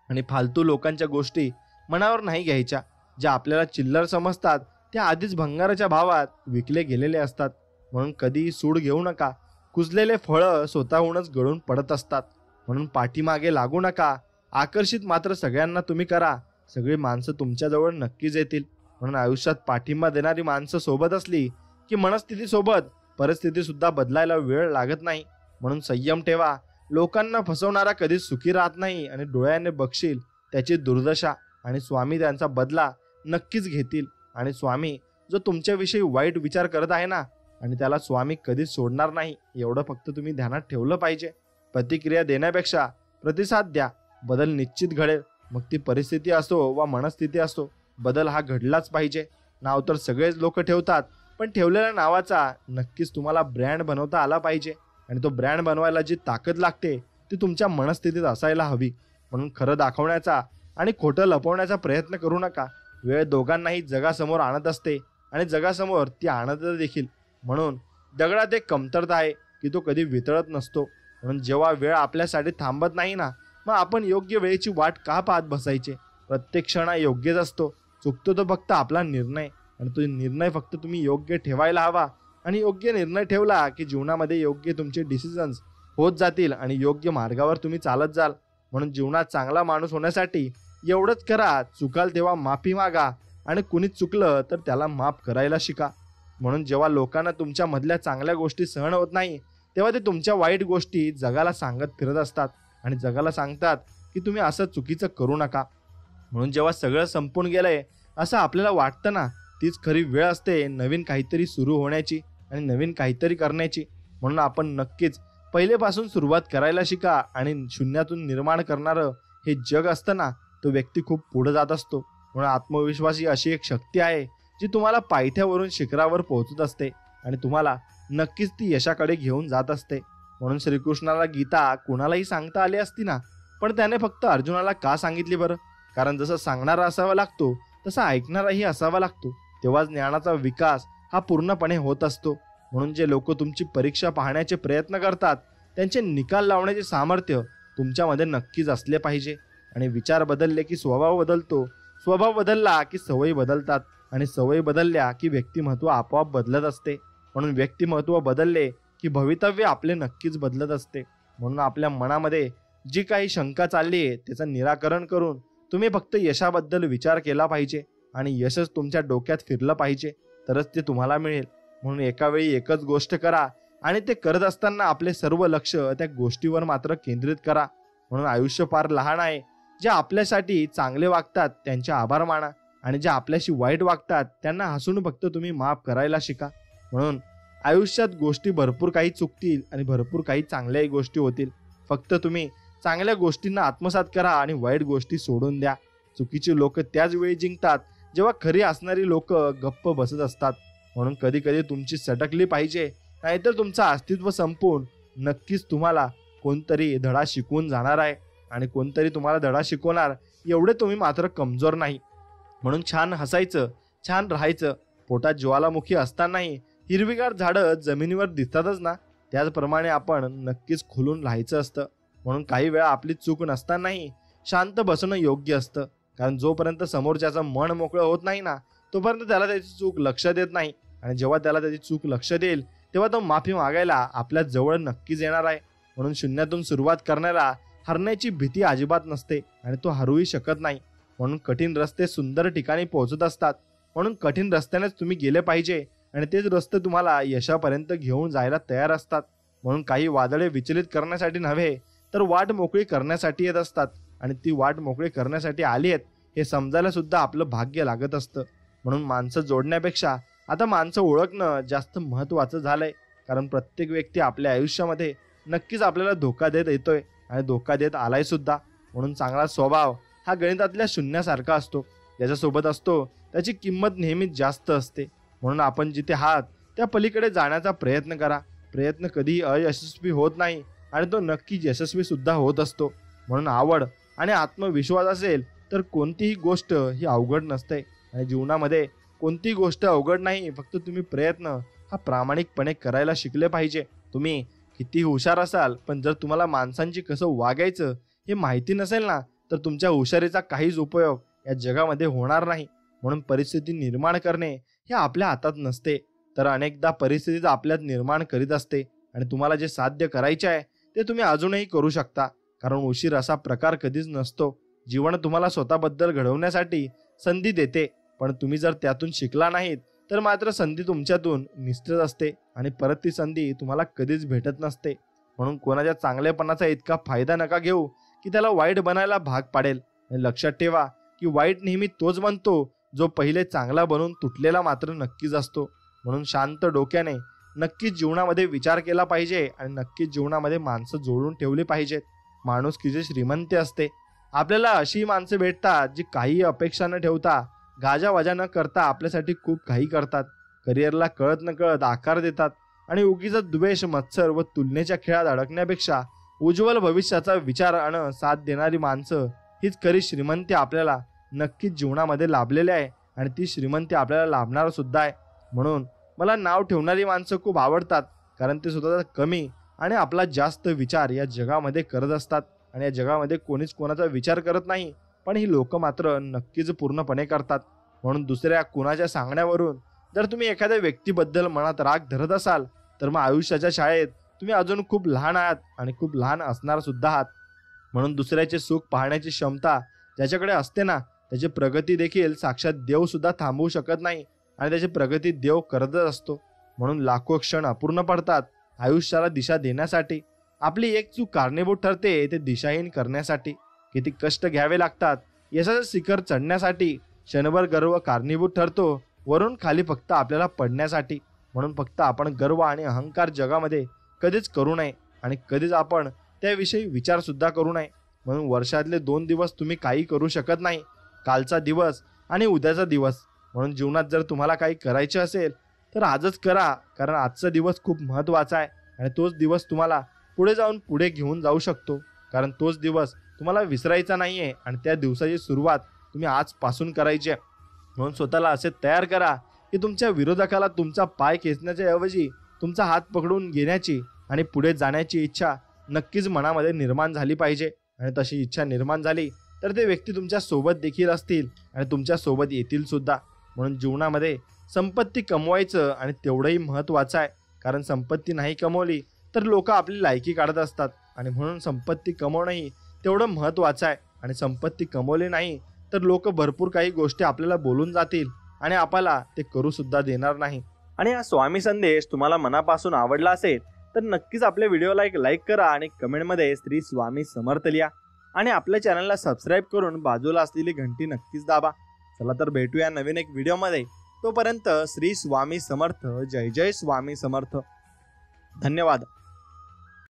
आणि फालतू लोकांच्या गोष्टी मनावर नाही घ्यायच्या. ज्या आपल्याला चिल्लर समजतात त्या आधीच भंगाराच्या भावात विकले गेलेले असतात. म्हणून कधीही सूड घेऊ नका. कुजलेले फळं स्वतःहूनच गळून पडत असतात. म्हणून पाठीमागे लागू नका. आकर्षित मात्र सगळ्यांना तुम्ही करा. सगळी माणसं तुमच्याजवळ नक्कीच येतील. म्हणून आयुष्यात पाठिंबा देणारी माणसं सोबत असली की मनस्थिती सोबत परिस्थिती सुद्धा बदलायला वेळ लागत नाही. म्हणून संयम ठेवा. लोकांना फसवणारा कधीच सुखी राहत नाही आणि डोळ्याने बघशील त्याची दुर्दशा, आणि स्वामी त्यांचा बदला नक्कीच घेतील. आणि स्वामी जो तुमच्याविषयी वाईट विचार करत आहे ना, आणि त्याला स्वामी कधीच सोडणार नाही, एवढं फक्त तुम्ही ध्यानात ठेवलं पाहिजे. प्रतिक्रिया देण्यापेक्षा प्रतिसाद द्या. बदल निश्चित घडेल. मग ती परिस्थिती असो वा मनस्थिती असो, बदल हा घडलाच पाहिजे. नाव तर सगळेच लोक ठेवतात, पण ठेवलेल्या नावाचा नक्कीच तुम्हाला ब्रँड बनवता आला पाहिजे. आणि तो ब्रँड बनवायला जी ताकद लागते ती तुमच्या मनस्थितीत असायला हवी. म्हणून खरं दाखवण्याचा आणि खोटं लपवण्याचा प्रयत्न करू नका. वेळ दोघांनाही जगासमोर आणत असते आणि जगासमोर ती आणत देखील. म्हणून दगडात एक कमतरता आहे की तो कधी वितळत नसतो. म्हणून जेव्हा वेळ आपल्यासाठी थांबत नाही ना, मग आपण योग्य वेळेची वाट का पाहत बसायचे. प्रत्येक क्षण हा योग्यच असतो. चुकतो तो फक्त आपला निर्णय, आणि तो निर्णय फक्त तुम्ही योग्य ठेवायला हवा. आणि योग्य निर्णय ठेवला की जीवनामध्ये योग्य तुमचे डिसिजन्स होत जातील आणि योग्य मार्गावर तुम्ही चालत जाल. म्हणून जीवनात चांगला माणूस होण्यासाठी एवढंच करा, चुकाल तेव्हा माफी मागा आणि कुणीच चुकलं तर त्याला माफ करायला शिका. म्हणून जेव्हा लोकांना तुमच्या मधल्या चांगल्या गोष्टी सहन होत नाही, तेव्हा ते तुमच्या वाईट गोष्टी जगाला सांगत फिरत असतात आणि जगाला सांगतात की तुम्ही असं चुकीचं करू नका. म्हणून जेव्हा सगळं संपून गेलंय असं आपल्याला वाटतं ना, तीच खरी वेळ असते नवीन काहीतरी सुरू होण्याची आणि नवीन काहीतरी करण्याची. म्हणून आपण नक्कीच पहिलेपासून सुरुवात करायला शिका. आणि शून्यातून निर्माण करणारं हे जग असतं ना, तो व्यक्ती खूप पुढे जात असतो. म्हणून आत्मविश्वास ही अशी एक शक्ती आहे जी तुम्हाला पायथ्यावरून शिखरावर पोहोचत असते आणि तुम्हाला नक्कीच ती यशाकडे घेऊन जात असते. म्हणून श्रीकृष्णाला गीता कुणालाही सांगता आली असती ना, पण त्याने फक्त अर्जुनाला का सांगितली बरं? कारण जसं सांगणारा असावा लागतो तसा ऐकणाराही असावा लागतो. तेव्हाच ज्ञानाचा विकास हा पूर्णपणे होत असतो. म्हणून जे लोक तुमची परीक्षा पाहण्याचे प्रयत्न करतात त्यांचे निकाल लावण्याचे सामर्थ्य तुमच्यामध्ये नक्कीच असले पाहिजे. आणि विचार बदलले की स्वभाव बदलतो, स्वभाव बदलला की सवयी बदलतात, आणि सवयी बदलल्या की व्यक्तिमत्व आपोआप बदलत असते. म्हणून व्यक्तिमत्व बदलले की भवितव्य आपले नक्कीच बदलत असते. म्हणून आपल्या मनामध्ये जी काही शंका चालली आहे त्याचं निराकरण करून तुम्ही फक्त यशाबद्दल विचार केला पाहिजे आणि यशच तुमच्या डोक्यात फिरलं पाहिजे, तरच ते तुम्हाला मिळेल. म्हणून एका वेळी एकच गोष्ट करा आणि ते करत असताना आपले सर्व लक्ष त्या गोष्टीवर मात्र केंद्रित करा. म्हणून आयुष्य फार लहान आहे. जे आपल्यासाठी चांगले वागतात त्यांचे आभार माना, आणि जे आपल्याशी वाईट वागतात त्यांना हसून फक्त तुम्ही माफ करायला शिका. म्हणून आयुष्यात गोष्टी भरपूर काही चुकतील आणि भरपूर काही चांगल्याही गोष्टी होतील. फक्त तुम्ही चांगल्या गोष्टींना आत्मसात करा आणि वाईट गोष्टी सोडून द्या. चुकीची लोक त्याच वेळी जिंकतात जेव्हा खरी असणारी लोक गप्प बसत असतात. म्हणून कधी कधी तुमची सटकली पाहिजे, नाहीतर तुमचं अस्तित्व संपून नक्कीच तुम्हाला कोणतरी धडा शिकवून जाणार आहे. आणि कोणतरी तुम्हाला धडा शिकवणार एवढे तुम्ही मात्र कमजोर नाही. म्हणून छान हसायचं, छान राहायचं. पोटात ज्वालामुखी असतानाही हिरवीगार झाडं जमिनीवर दिसतातच ना, त्याचप्रमाणे आपण नक्कीच खुलून राहायचं असतं. म्हणून काही वेळा आपली चूक नसतानाही शांत बसणं योग्य असतं. कारण जोपर्यंत समोरच्याचं मन मोकळं होत नाही ना, तोपर्यंत त्याला त्याची चूक लक्षात येत नाही. आणि जेव्हा त्याला त्याची चूक लक्षात येईल तेव्हा तो माफी मागायला आपल्या जवळ नक्कीच येणार आहे. म्हणून शून्यातून सुरुवात करण्याला हरण्याची भीती अजिबात नसते आणि तो हरूही शकत नाही. म्हणून कठीण रस्ते सुंदर ठिकाणी पोहोचत असतात. म्हणून कठीण रस्त्यानेच तुम्ही गेले पाहिजे आणि तेच रस्ते तुम्हाला यशापर्यंत घेऊन जायला तयार असतात. म्हणून काही वादळे विचलित करण्यासाठी नव्हे तर वाट मोकळी करण्यासाठी येत असतात. आणि ती वाट मोकळी करण्यासाठी आली आहेत हे समजायला सुद्धा आपलं भाग्य लागत असतं. म्हणून माणसं जोडण्यापेक्षा आता माणसं ओळखणं जास्त महत्त्वाचं झालंय. कारण प्रत्येक व्यक्ती आपल्या आयुष्यामध्ये नक्कीच आपल्याला धोका देत येतोय आणि धोका देत आलाय सुद्धा. म्हणून चांगला स्वभाव हा गणितातल्या शून्यासारखा असतो. ज्याच्यासोबत असतो त्याची किंमत नेहमीच जास्त असते. म्हणून आपण जिथे आहात त्या पलीकडे जाण्याचा प्रयत्न करा. प्रयत्न कधीही अयशस्वी होत नाही आणि तो नक्कीच यशस्वी सुद्धा होत असतो. म्हणून आवड आणि आत्मविश्वास असेल तर कोणतीही गोष्ट ही अवघड नसते. आणि जीवनामध्ये कोणतीही गोष्ट अवघड नाही, फक्त तुम्ही प्रयत्न हा प्रामाणिकपणे करायला शिकले पाहिजे. तुम्ही किती हुशार असाल, पण जर तुम्हाला माणसांची कसं वागायचं हे माहिती नसेल ना, तर तुमच्या हुशारीचा काहीच उपयोग या जगामध्ये होणार नाही. म्हणून परिस्थिती निर्माण करणे हे आपल्या हातात नसते, तर अनेकदा परिस्थितीच आपल्यात निर्माण करीत असते. आणि तुम्हाला जे साध्य करायचे आहे ते तुम्ही अजूनही करू शकता. कारण उशीर असा प्रकार कधीच नसतो. जीवन तुम्हाला स्वतःबद्दल घडवण्यासाठी संधी देते, पण तुम्ही जर त्यातून शिकला नाहीत तर मात्र संधी तुमच्यातून निसटत असते आणि परत ती संधी तुम्हाला कधीच भेटत नसते. म्हणून कोणाच्या चांगल्यापणाचा इतका फायदा नका घेऊ की त्याला वाईट बनायला भाग पाडेल. आणि लक्षात ठेवा की वाईट नेहमी तोच बनतो जो पहिले चांगला बनून तुटलेला मात्र नक्कीच असतो. म्हणून शांत डोक्याने नक्कीच जीवनामध्ये विचार केला पाहिजे आणि नक्कीच जीवनामध्ये माणसं जोडून ठेवली पाहिजेत. माणुसकीची श्रीमंती असते. आपल्याला अशी माणसं भेटतात जी काही अपेक्षा न ठेवता, गाजावाजा न करता आपल्यासाठी खूप काही करतात. करिअरला कळत न कळत आकार देतात आणि उगीच द्वेष, मत्सर व तुलनेच्या खेळात अडकण्यापेक्षा उज्ज्वल भविष्याचा विचार आणि साथ देणारी माणसं हीच खरी श्रीमंती आपल्याला नक्कीच जीवनामध्ये लाभलेली आहे आणि ती श्रीमंती आपल्याला लाभणार सुद्धा आहे. म्हणून मला नाव ठेवणारी माणसं खूप आवडतात, कारण ते स्वतःचा कमी आणि आपला जास्त विचार या जगामध्ये करत असतात. आणि या जगामध्ये कोणीच कोणाचा विचार करत नाही, पण ही लोक मात्र नक्कीच पूर्णपणे करतात. म्हणून दुसऱ्या कोणाच्या सांगण्यावरून जर तुम्ही एखाद्या व्यक्तीबद्दल मनात राग धरत असाल तर मग आयुष्याच्या शाळेत तुम्ही अजून खूप लहान आहात आणि खूप लहान असणार सुद्धा आहात. म्हणून दुसऱ्याचे सुख पाहण्याची क्षमता ज्याच्याकडे असते ना, त्याची प्रगती देखील साक्षात देव सुद्धा थांबवू शकत नाही आणि त्याची प्रगती देव करतच असतो. म्हणून लाखो क्षण अपूर्ण पडतात आयुष्याला दिशा देण्यासाठी. आपली एक चूक कारणीभूत ठरते ते दिशाहीन करण्यासाठी. किती कष्ट घ्यावे लागतात यशाचं शिखर चढण्यासाठी. क्षणभर गर्व कारणीभूत ठरतो वरून खाली फक्त आपल्याला पडण्यासाठी. म्हणून फक्त आपण गर्व आणि अहंकार जगामध्ये कधीच करू नये आणि कधीच आपण त्याविषयी विचार सुद्धा करू नये. म्हणून वर्षातले 2 दिवस तुम्ही काही करू शकत नाही, कालचा दिवस आणि उद्याचा दिवस. म्हणून जीवनात जर तुम्हाला काही करायचे असेल तर आजच करा, कारण आजचा दिवस खूप महत्त्वाचा आहे आणि तोच दिवस तुम्हाला पुढे जाऊन पुढे घेऊन जाऊ शकतो. कारण तोच दिवस तुम्हाला विसरायचा नाही आहे आणि त्या दिवसाची सुरुवात तुम्ही आजपासून करायची आहे. म्हणून स्वतःला असे तयार करा की तुमच्या विरोधकाला तुमचा पाय खेचण्याच्या ऐवजी तुमचा हात पकडून घेण्याची आणि पुढे जाण्याची इच्छा नक्कीच मनामध्ये निर्माण झाली पाहिजे. आणि तशी इच्छा निर्माण झाली तर ते व्यक्ती तुमच्या सोबत देखील असतील आणि तुमच्या सोबत येतील सुद्धा. म्हणून जीवनामध्ये संपत्ती कमवायचं आणि तेवढंही महत्त्वाचं आहे, कारण संपत्ती नाही कमवली तर लोक आपली लायकी काढत असतात. आणि म्हणून संपत्ती कमवणंही तेवढं महत्त्वाचं आहे. आणि संपत्ती कमवली नाही तर लोक भरपूर काही गोष्टी आपल्याला बोलून जातील आणि आपल्याला ते करू सुद्धा देणार नाही. आणि हा स्वामी संदेश तुम्हाला मनापासून आवडला असेल तर नक्कीच आपल्या व्हिडिओला एक लाईक करा आणि कमेंटमध्ये श्री स्वामी समर्थ लिहा आणि आपल्या चॅनलला सबस्क्राईब करून बाजूला असलेली घंटी नक्कीच दाबा. चला तर भेटूया नवीन एक व्हिडिओमध्ये. तोपर्यंत श्री स्वामी समर्थ. जय जय स्वामी समर्थ. धन्यवाद.